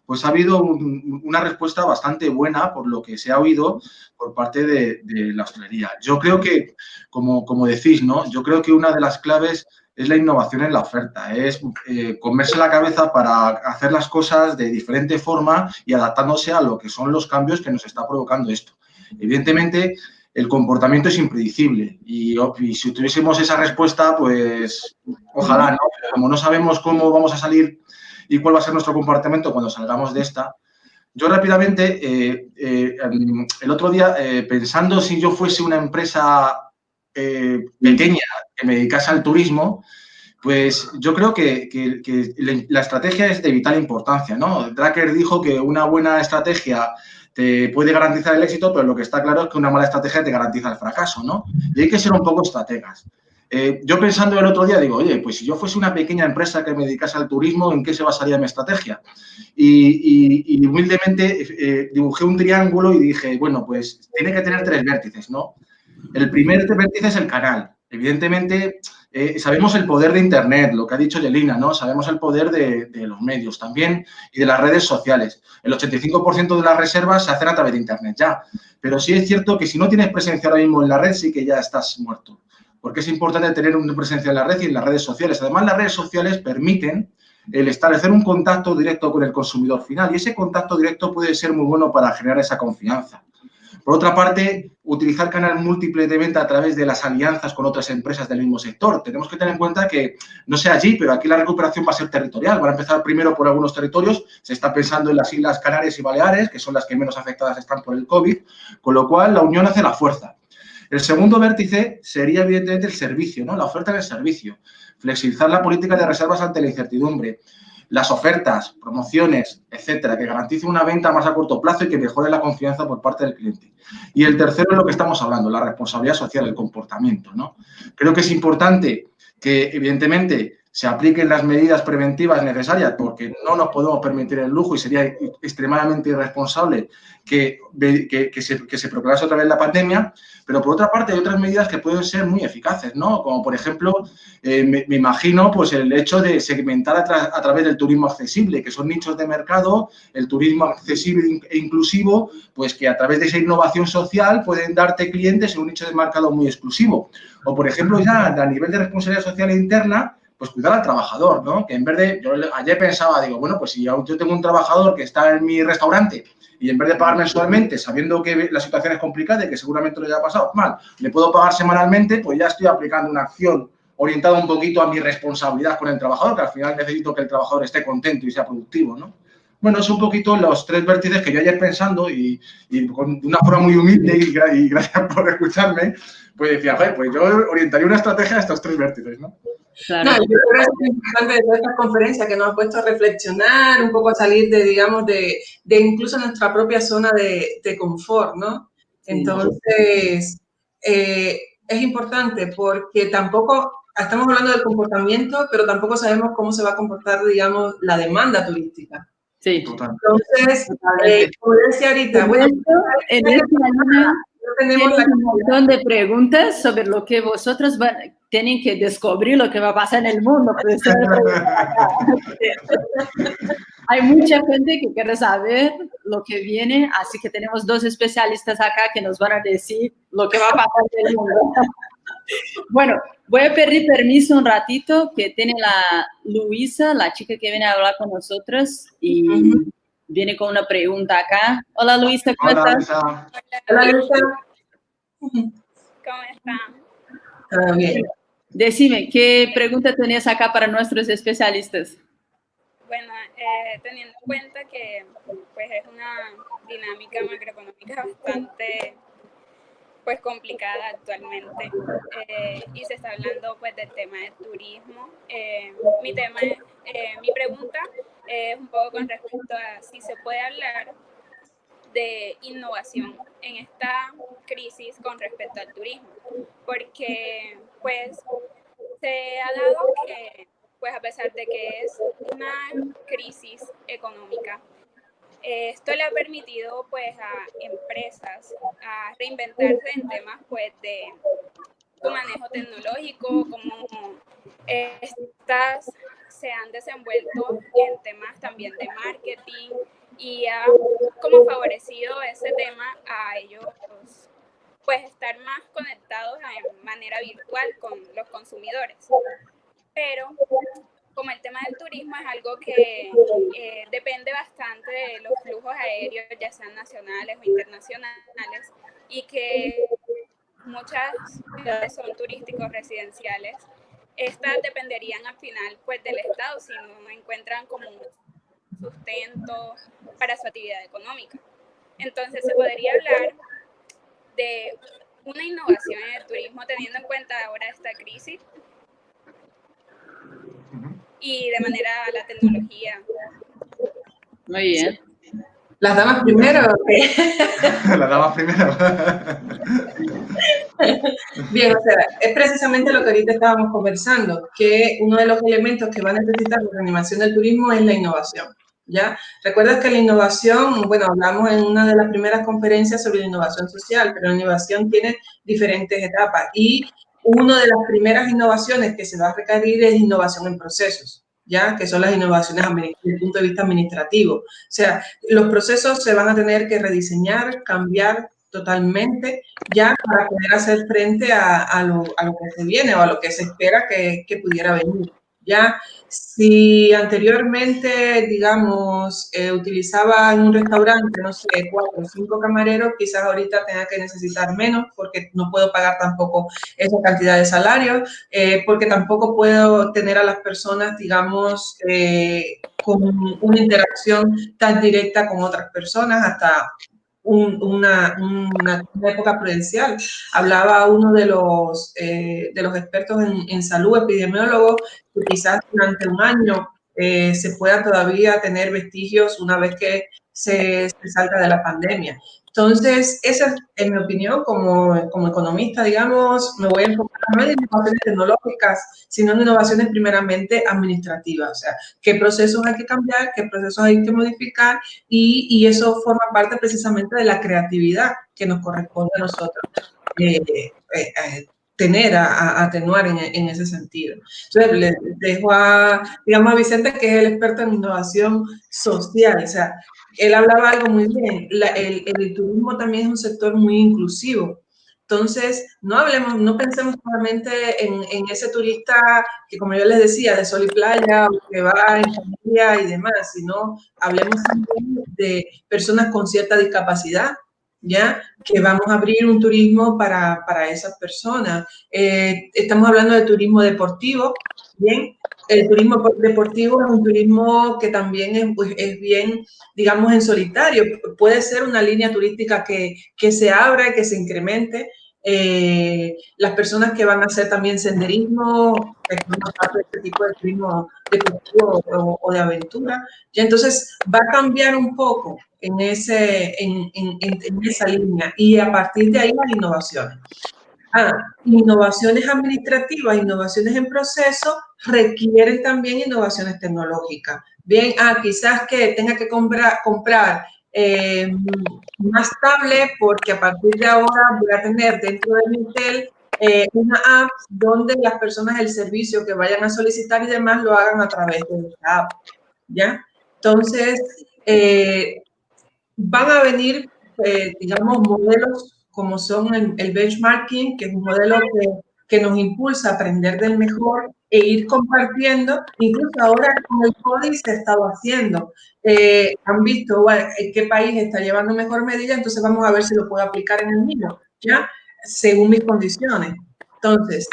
pues ha habido una respuesta bastante buena por lo que se ha oído por parte de la hostelería. Yo creo que, como decís, ¿no? Yo creo que una de las claves es la innovación en la oferta, es comerse la cabeza para hacer las cosas de diferente forma y adaptándose a lo que son los cambios que nos está provocando esto. Evidentemente, el comportamiento es impredecible y si tuviésemos esa respuesta, pues ojalá, ¿no? Pero como no sabemos cómo vamos a salir y cuál va a ser nuestro comportamiento cuando salgamos de esta, yo rápidamente, el otro día, pensando si yo fuese una empresa pequeña que me dedicase al turismo, Pues yo creo que la estrategia es de vital importancia, ¿no? Drucker dijo que una buena estrategia te puede garantizar el éxito, pero lo que está claro es que una mala estrategia te garantiza el fracaso, ¿no? Y hay que ser un poco estrategas. Yo pensando el otro día digo, oye, pues si yo fuese una pequeña empresa que me dedicase al turismo, ¿en qué se basaría mi estrategia? Y humildemente dibujé un triángulo y dije, bueno, pues tiene que tener 3 vértices, ¿no? El primer vértice es el canal. Evidentemente, sabemos el poder de Internet, lo que ha dicho Yelina, ¿no? Sabemos el poder de los medios también y de las redes sociales. El 85% de las reservas se hacen a través de Internet ya. Pero sí es cierto que si no tienes presencia ahora mismo en la red, sí que ya estás muerto. Porque es importante tener una presencia en la red y en las redes sociales. Además, las redes sociales permiten el establecer un contacto directo con el consumidor final. Y ese contacto directo puede ser muy bueno para generar esa confianza. Por otra parte, utilizar canal múltiple de venta a través de las alianzas con otras empresas del mismo sector. Tenemos que tener en cuenta que, no sé allí, pero aquí la recuperación va a ser territorial. Van a empezar primero por algunos territorios. Se está pensando en las Islas Canarias y Baleares, que son las que menos afectadas están por el COVID, con lo cual la unión hace la fuerza. El segundo vértice sería, evidentemente, el servicio, ¿no? La oferta del servicio. Flexibilizar la política de reservas ante la incertidumbre. Las ofertas, promociones, etcétera, que garanticen una venta más a corto plazo y que mejore la confianza por parte del cliente. Y el tercero es lo que estamos hablando, la responsabilidad social, el comportamiento, ¿no? Creo que es importante que, evidentemente, se apliquen las medidas preventivas necesarias porque no nos podemos permitir el lujo y sería extremadamente irresponsable que se proclamase otra vez la pandemia, pero por otra parte hay otras medidas que pueden ser muy eficaces, ¿no? Como por ejemplo, me imagino pues el hecho de segmentar a través del turismo accesible, que son nichos de mercado, el turismo accesible e inclusivo, pues que a través de esa innovación social pueden darte clientes en un nicho de mercado muy exclusivo. O por ejemplo ya a nivel de responsabilidad social interna, pues cuidar al trabajador, ¿no? Que en vez de, yo ayer pensaba, digo, bueno, pues si yo tengo un trabajador que está en mi restaurante y en vez de pagar mensualmente, sabiendo que la situación es complicada y que seguramente lo haya pasado mal, le puedo pagar semanalmente, pues ya estoy aplicando una acción orientada un poquito a mi responsabilidad con el trabajador, que al final necesito que el trabajador esté contento y sea productivo, ¿no? Bueno, es un poquito los 3 vértices que yo ayer pensando y con una forma muy humilde y gracias por escucharme, pues decía, pues yo orientaría una estrategia a estos 3 vértices, ¿no? Claro. No, yo creo que es importante de toda esta conferencia que nos ha puesto a reflexionar, un poco a salir de, digamos, de incluso nuestra propia zona de confort, ¿no? Sí. Entonces, es importante porque tampoco, estamos hablando del comportamiento, pero tampoco sabemos cómo se va a comportar, digamos, la demanda turística. Sí. Entonces, como decía ahorita, bueno, en esta línea tenemos un montón de preguntas sobre lo que vosotros tienen que descubrir, lo que va a pasar en el mundo. Hay mucha gente que quiere saber lo que viene, así que tenemos 2 especialistas acá que nos van a decir lo que va a pasar en el mundo. Bueno, voy a pedir permiso un ratito, que tiene la Luisa, la chica que viene a hablar con nosotros, y viene con una pregunta acá. Hola, Luisa, ¿cómo estás? Luisa. Hola, Luisa. ¿Cómo están? Todo bien. Decime, ¿qué pregunta tenías acá para nuestros especialistas? Bueno, teniendo en cuenta que pues, es una dinámica macroeconómica bastante pues, complicada actualmente y se está hablando pues, del tema del turismo, mi pregunta es un poco con respecto a si se puede hablar de innovación en esta crisis con respecto al turismo, porque pues se ha dado que pues a pesar de que es una crisis económica, esto le ha permitido pues a empresas a reinventarse en temas pues de su manejo tecnológico, como estas se han desenvuelto en temas también de marketing y ha como favorecido ese tema a ellos pues estar más conectados de manera virtual con los consumidores. Pero como el tema del turismo es algo que depende bastante de los flujos aéreos, ya sean nacionales o internacionales, y que muchas ciudades son turísticos residenciales, estas dependerían al final pues del Estado si no encuentran como un sustento para su actividad económica. Entonces se podría hablar de una innovación en el turismo teniendo en cuenta ahora esta crisis. y de manera a la tecnología. Muy bien. ¿Las damas primero o qué? Las damas primero. Bien, o sea, es precisamente lo que ahorita estábamos conversando, que uno de los elementos que va a necesitar la reanimación del turismo es la innovación, ¿ya? Recuerdas que la innovación, bueno, hablamos en una de las primeras conferencias sobre la innovación social, pero la innovación tiene diferentes etapas y una de las primeras innovaciones que se va a requerir es innovación en procesos, ¿ya? Que son las innovaciones desde el punto de vista administrativo. O sea, los procesos se van a tener que rediseñar, cambiar totalmente, ya para poder hacer frente a lo que se viene o a lo que se espera que pudiera venir. Ya, si anteriormente, digamos, utilizaba en un restaurante, no sé, 4 o 5 camareros, quizás ahorita tenga que necesitar menos porque no puedo pagar tampoco esa cantidad de salario, porque tampoco puedo tener a las personas, digamos, con una interacción tan directa con otras personas hasta una época prudencial. Hablaba uno de los expertos en salud, epidemiólogos, que quizás durante un año se puedan todavía tener vestigios una vez que se salga de la pandemia. Entonces, esa es, en mi opinión, como economista, digamos, me voy a enfocar no en innovaciones tecnológicas, sino en innovaciones primeramente administrativas. O sea, qué procesos hay que cambiar, qué procesos hay que modificar y eso forma parte precisamente de la creatividad que nos corresponde a nosotros tener, a atenuar en ese sentido. Entonces, le dejo digamos, a Vicente, que es el experto en innovación social. O sea, él hablaba algo muy bien. El turismo también es un sector muy inclusivo. Entonces, no pensemos solamente en ese turista que, como yo les decía, de sol y playa, o que va en familia y demás, sino hablemos también de personas con cierta discapacidad, ¿ya? Que vamos a abrir un turismo para esas personas. Estamos hablando de turismo deportivo, ¿bien? El turismo deportivo es un turismo que también es bien, digamos, en solitario. Puede ser una línea turística que se abra y que se incremente. Las personas que van a hacer también senderismo, que forman parte de este tipo de turismo deportivo o de aventura. Ya entonces va a cambiar un poco en esa línea y a partir de ahí las innovaciones. Innovaciones administrativas, innovaciones en proceso requieren también innovaciones tecnológicas. Bien, quizás que tenga que comprar más tablet porque a partir de ahora voy a tener dentro de mi hotel una app donde las personas del servicio que vayan a solicitar y demás lo hagan a través de esta app, ¿ya? Entonces, van a venir, digamos, modelos como son el benchmarking, que es un modelo que nos impulsa a aprender del mejor e ir compartiendo. Incluso ahora con el COVID se ha estado haciendo. Han visto bueno, qué país está llevando mejor medida, entonces vamos a ver si lo puedo aplicar en el mío, ¿ya? Según mis condiciones. Entonces,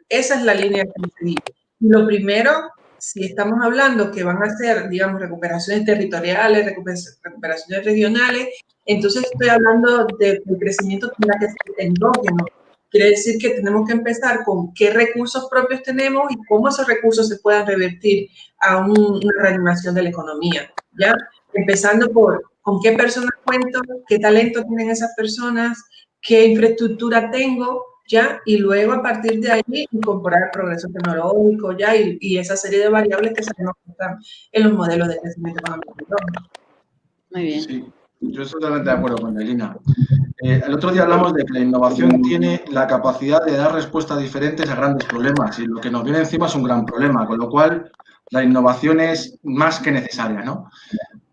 esa es la línea que seguir. Lo primero, si estamos hablando que van a ser, digamos, recuperaciones territoriales, recuperaciones regionales, entonces estoy hablando del crecimiento que tendrá que ser endógeno. Quiere decir que tenemos que empezar con qué recursos propios tenemos y cómo esos recursos se puedan revertir a una reanimación de la economía, ¿ya? Empezando por con qué personas cuento, qué talento tienen esas personas, qué infraestructura tengo, ¿ya? Y luego a partir de ahí incorporar el progreso tecnológico, ¿ya? Y esa serie de variables que sabemos que están en los modelos de crecimiento económico. Muy bien. Sí, yo estoy totalmente de acuerdo con Elina. El otro día hablamos de que la innovación tiene la capacidad de dar respuestas diferentes a grandes problemas y lo que nos viene encima es un gran problema, con lo cual la innovación es más que necesaria, ¿no?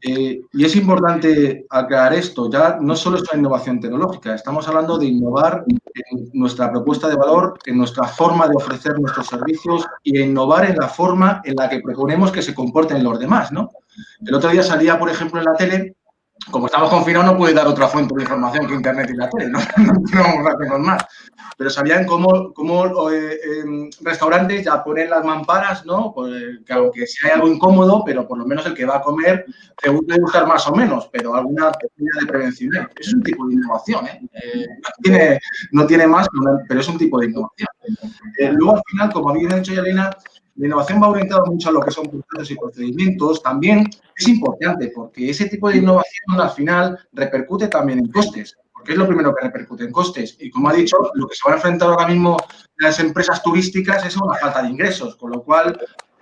Y es importante aclarar esto, ya no solo es una innovación tecnológica, estamos hablando de innovar en nuestra propuesta de valor, en nuestra forma de ofrecer nuestros servicios y innovar en la forma en la que proponemos que se comporten los demás, ¿no? El otro día salía, por ejemplo, en la tele, como estamos confinados no puede dar otra fuente de información que Internet y la tele, no hacemos más. Pero sabían cómo restaurantes ya ponen las mamparas, ¿no? Pues, que aunque sea algo incómodo, pero por lo menos el que va a comer te puede gustar más o menos, pero alguna medida de prevención. Eso es un tipo de innovación, ¿eh? No tiene más, pero es un tipo de innovación. Luego, al final, como bien ha dicho Elena, la innovación va orientada mucho a lo que son procesos y procedimientos, también es importante porque ese tipo de innovación al final repercute también en costes, porque es lo primero que repercute en costes. Y como ha dicho, lo que se van a enfrentar ahora mismo las empresas turísticas es una falta de ingresos, con lo cual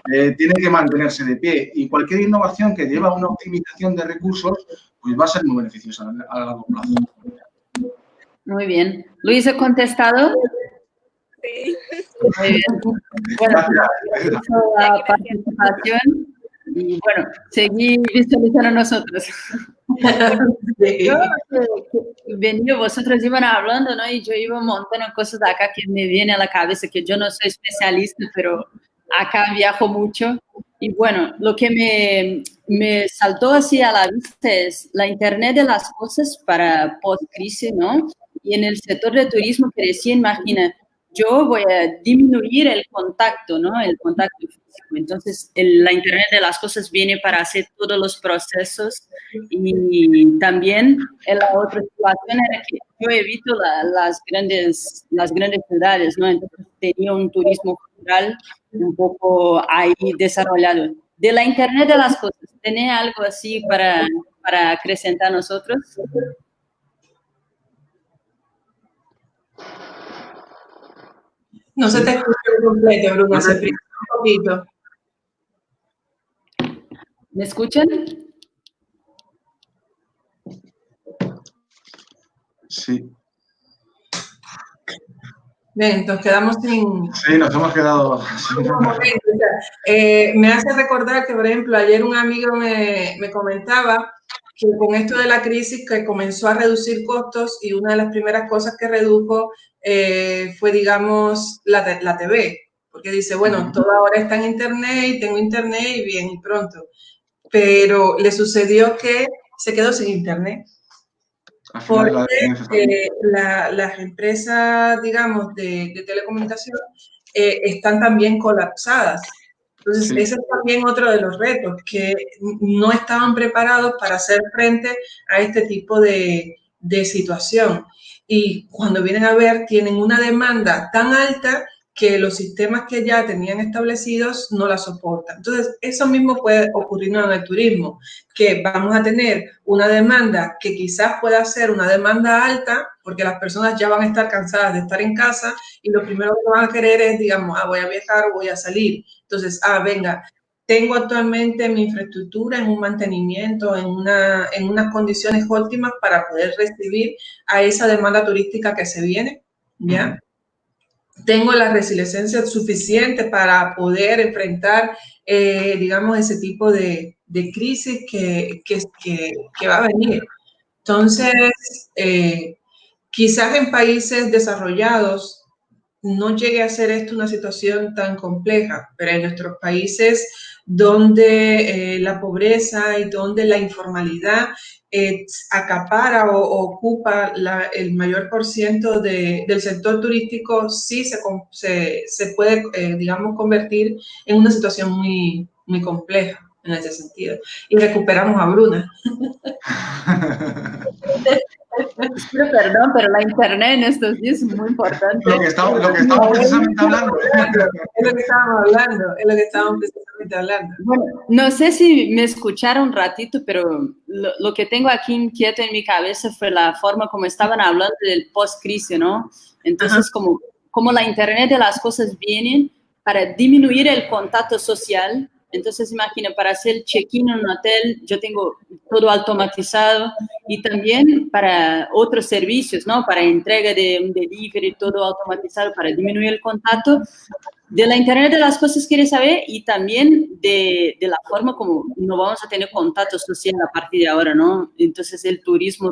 tiene que mantenerse de pie. Y cualquier innovación que lleva a una optimización de recursos, pues va a ser muy beneficiosa a largo plazo. Muy bien. Luis, ¿ha contestado? Sí. Muy bien. Bueno, gracias por la participación y bueno, seguí visualizando nosotros. Yo, venido, vosotros iban hablando, ¿no? Y yo iba montando cosas de acá que me viene a la cabeza, que yo no soy especialista, pero acá viajo mucho. Y bueno, lo que me saltó así a la vista es la Internet de las cosas para post-crisis, ¿no? Y en el sector de turismo que recién imagina, yo voy a disminuir el contacto, ¿no? El contacto físico. Entonces, la Internet de las cosas viene para hacer todos los procesos y también en la otra situación era que yo evito las grandes ciudades, ¿no? Entonces, tenía un turismo cultural un poco ahí desarrollado. De la Internet de las cosas, ¿tiene algo así para acrecentar nosotros? No se te escucha completo, Bruna, se prisa un poquito. ¿Me escuchan? Sí. Bien, nos quedamos sin... Sí, nos hemos quedado... me hace recordar que, por ejemplo, ayer un amigo me comentaba que con esto de la crisis que comenzó a reducir costos y una de las primeras cosas que redujo fue, digamos, la TV. Porque dice, bueno, todo ahora está en Internet y tengo Internet y bien, y pronto. Pero le sucedió que se quedó sin Internet. Porque las empresas, digamos, de telecomunicación están también colapsadas. Entonces, sí, ese es también otro de los retos, que no estaban preparados para hacer frente a este tipo de situación. Y cuando vienen a ver, tienen una demanda tan alta que los sistemas que ya tenían establecidos no la soportan. Entonces, eso mismo puede ocurrir en el turismo, que vamos a tener una demanda que quizás pueda ser una demanda alta, porque las personas ya van a estar cansadas de estar en casa y lo primero que van a querer es, digamos, voy a viajar o voy a salir. Entonces, venga, tengo actualmente mi infraestructura en un mantenimiento, en unas condiciones óptimas para poder recibir a esa demanda turística que se viene, ¿ya? Tengo la resiliencia suficiente para poder enfrentar, digamos, ese tipo de crisis que va a venir. Entonces, quizás en países desarrollados no llegue a ser esto una situación tan compleja, pero en nuestros países donde la pobreza y donde la informalidad acapara o ocupa el mayor % del sector turístico, sí se puede, digamos, convertir en una situación muy, muy compleja en ese sentido. Y recuperamos a Bruna. Perdón, pero la Internet en estos días es muy importante. Lo que estamos precisamente hablando. Es lo que estábamos precisamente hablando. Bueno, no sé si me escucharon un ratito, pero lo que tengo aquí inquieto en mi cabeza fue la forma como estaban hablando del post-crisis, ¿no? Entonces, como la Internet de las cosas vienen para disminuir el contacto social. Entonces, imagina, para hacer check-in en un hotel, yo tengo todo automatizado y también para otros servicios, ¿no? Para entrega de un delivery, todo automatizado para disminuir el contacto. De la Internet de las cosas quiere saber y también de la forma como no vamos a tener contacto social a partir de ahora, ¿no? Entonces, el turismo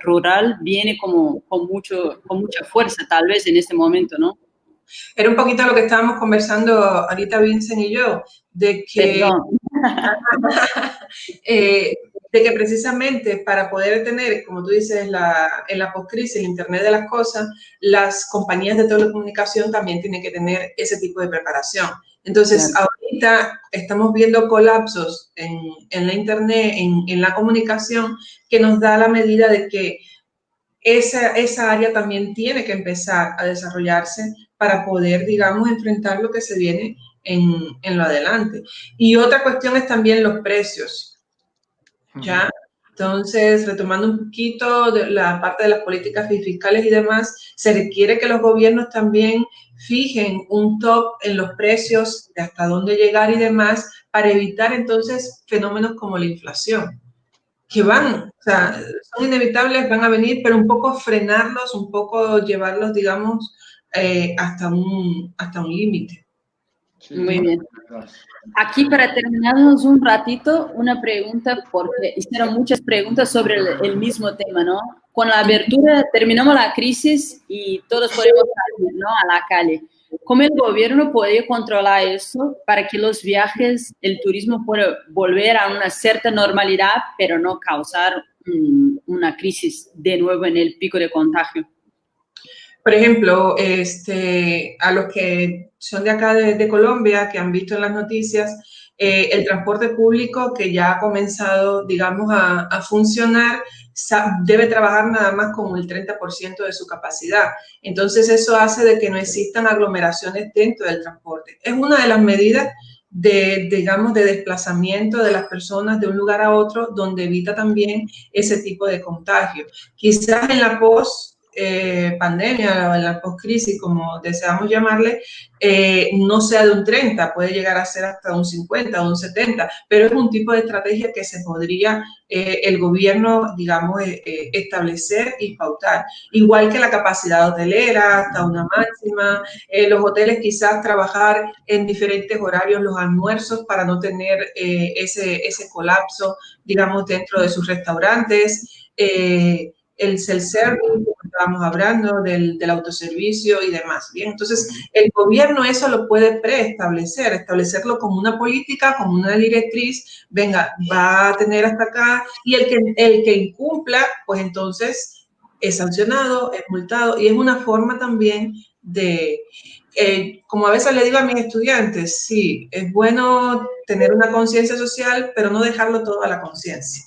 rural viene como con mucha fuerza, tal vez, en este momento, ¿no? Era un poquito lo que estábamos conversando ahorita Vincent y yo, de que precisamente para poder tener, como tú dices, en la postcrisis, el Internet de las cosas, las compañías de telecomunicación también tienen que tener ese tipo de preparación. Entonces, ahorita estamos viendo colapsos en la Internet, en la comunicación, que nos da la medida de que esa área también tiene que empezar a desarrollarse para poder, digamos, enfrentar lo que se viene en lo adelante. Y otra cuestión es también los precios, ¿ya? Entonces, retomando un poquito de la parte de las políticas fiscales y demás, se requiere que los gobiernos también fijen un top en los precios de hasta dónde llegar y demás para evitar entonces fenómenos como la inflación, que van, o sea, son inevitables, van a venir, pero un poco frenarlos, un poco llevarlos, digamos, hasta un límite. Sí, Muy bien. Aquí para terminarnos un ratito, una pregunta, porque hicieron muchas preguntas sobre el mismo tema, ¿no? Con la apertura terminamos la crisis y todos podemos salir, ¿no?, a la calle. ¿Cómo el gobierno puede controlar eso para que los viajes, el turismo pueda volver a una cierta normalidad, pero no causar una crisis de nuevo en el pico de contagio? Por ejemplo, a los que son de acá de Colombia, que han visto en las noticias, el transporte público que ya ha comenzado, digamos, a funcionar, debe trabajar nada más con el 30% de su capacidad. Entonces, eso hace de que no existan aglomeraciones dentro del transporte. Es una de las medidas digamos, de desplazamiento de las personas de un lugar a otro, donde evita también ese tipo de contagio. Quizás en la pandemia o en la post-crisis, como deseamos llamarle, no sea de un 30, puede llegar a ser hasta un 50 o un 70, pero es un tipo de estrategia que se podría el gobierno, digamos, establecer y pautar. Igual que la capacidad hotelera, hasta una máxima, los hoteles quizás trabajar en diferentes horarios, los almuerzos, para no tener ese colapso, digamos, dentro de sus restaurantes. El self-service, estábamos hablando del autoservicio y demás. Bien, entonces el gobierno eso lo puede preestablecer, establecerlo como una política, como una directriz. Venga, va a tener hasta acá, y el que incumpla, pues entonces es sancionado, es multado, y es una forma también de, como a veces le digo a mis estudiantes, sí, es bueno tener una conciencia social, pero no dejarlo todo a la conciencia.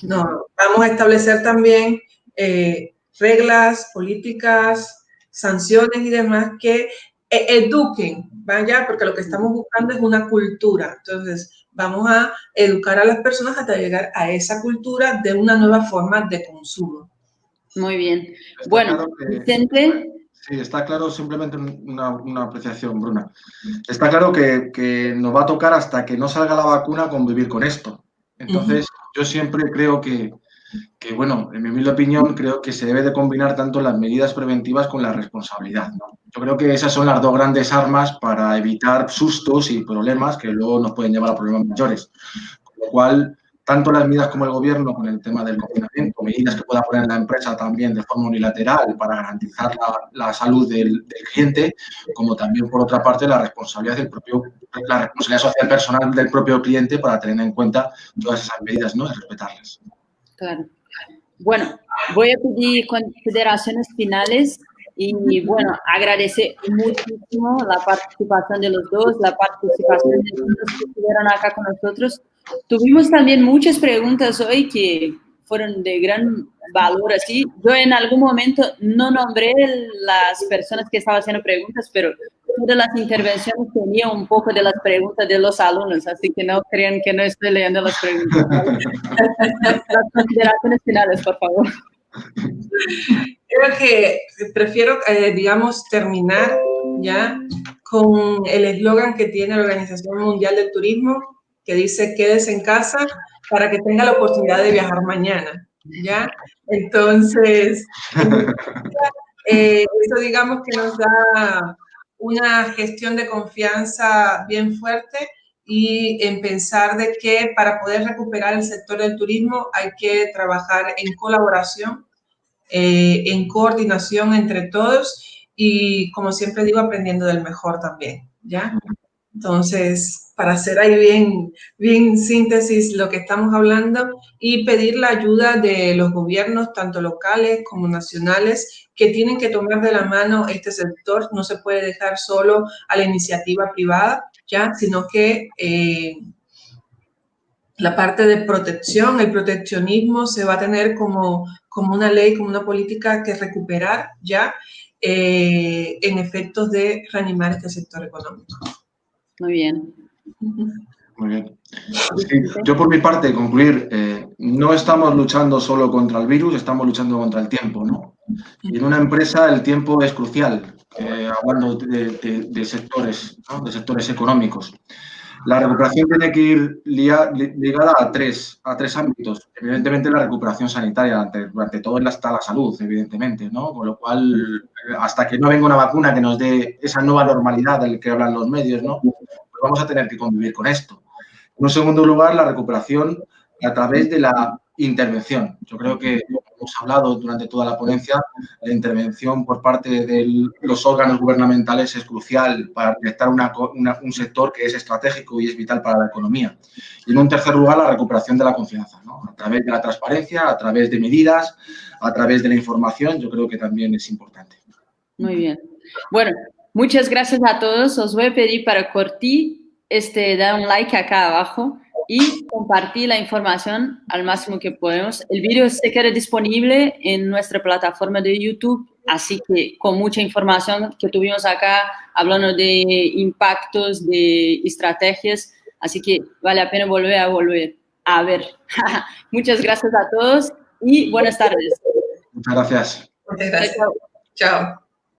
No, vamos a establecer también reglas, políticas, sanciones y demás que eduquen, vaya, porque lo que estamos buscando es una cultura. Entonces, vamos a educar a las personas hasta llegar a esa cultura de una nueva forma de consumo. Muy bien. Está bueno, claro Vicente. Sí, está claro, simplemente una apreciación, Bruna. Está claro que nos va a tocar, hasta que no salga la vacuna, convivir con esto. Entonces, yo siempre creo que, bueno, en mi humilde opinión, creo que se debe de combinar tanto las medidas preventivas con la responsabilidad, ¿no? Yo creo que esas son las dos grandes armas para evitar sustos y problemas que luego nos pueden llevar a problemas mayores. Con lo cual, tanto las medidas como el gobierno, con el tema del confinamiento, medidas que pueda poner la empresa también de forma unilateral para garantizar la salud del cliente, como también, por otra parte, la responsabilidad social personal del propio cliente para tener en cuenta todas esas medidas, ¿no?, y respetarlas. Claro. Bueno, voy a pedir consideraciones finales y, bueno, agradecer muchísimo la participación de los dos, la participación de los que estuvieron acá con nosotros. Tuvimos también muchas preguntas hoy que fueron de gran valor, así. Yo en algún momento no nombré las personas que estaban haciendo preguntas, pero todas las intervenciones tenían un poco de las preguntas de los alumnos, así que no crean que no estoy leyendo las preguntas. Las consideraciones finales, por favor. Creo que prefiero, digamos, terminar ya con el eslogan que tiene la Organización Mundial del Turismo, que dice: quédese en casa para que tenga la oportunidad de viajar mañana, ¿ya? Entonces, eso, digamos, que nos da una gestión de confianza bien fuerte, y en pensar de que para poder recuperar el sector del turismo hay que trabajar en colaboración, en coordinación entre todos, y, como siempre digo, aprendiendo del mejor también, ¿ya? Entonces, para hacer ahí bien síntesis lo que estamos hablando, y pedir la ayuda de los gobiernos, tanto locales como nacionales, que tienen que tomar de la mano este sector. No se puede dejar solo a la iniciativa privada, ¿ya? Sino que la parte de protección, el proteccionismo, se va a tener como una ley, como una política que recuperar ya, en efectos de reanimar este sector económico. Muy bien. Muy bien. Sí, yo por mi parte, concluir, no estamos luchando solo contra el virus, estamos luchando contra el tiempo, ¿no? Y en una empresa el tiempo es crucial, hablando de sectores, ¿no? De sectores económicos. La recuperación tiene que ir ligada a tres ámbitos. Evidentemente, la recuperación sanitaria, durante todo está la salud, evidentemente, ¿no? Con lo cual, hasta que no venga una vacuna que nos dé esa nueva normalidad del que hablan los medios, ¿no? Pues vamos a tener que convivir con esto. En un segundo lugar, la recuperación a través de la intervención. Yo creo que, como hemos hablado durante toda la ponencia, la intervención por parte de los órganos gubernamentales es crucial para detectar un sector que es estratégico y es vital para la economía. Y en un tercer lugar, la recuperación de la confianza, ¿no? A través de la transparencia, a través de medidas, a través de la información, yo creo que también es importante. Muy bien. Bueno, muchas gracias a todos. Os voy a pedir para cortar dar un like acá abajo y compartir la información al máximo que podemos. El vídeo se queda disponible en nuestra plataforma de YouTube, así que con mucha información que tuvimos acá, hablando de impactos, de estrategias, así que vale la pena volver a ver. Muchas gracias a todos y buenas tardes. Muchas gracias. Muchas gracias. Chao.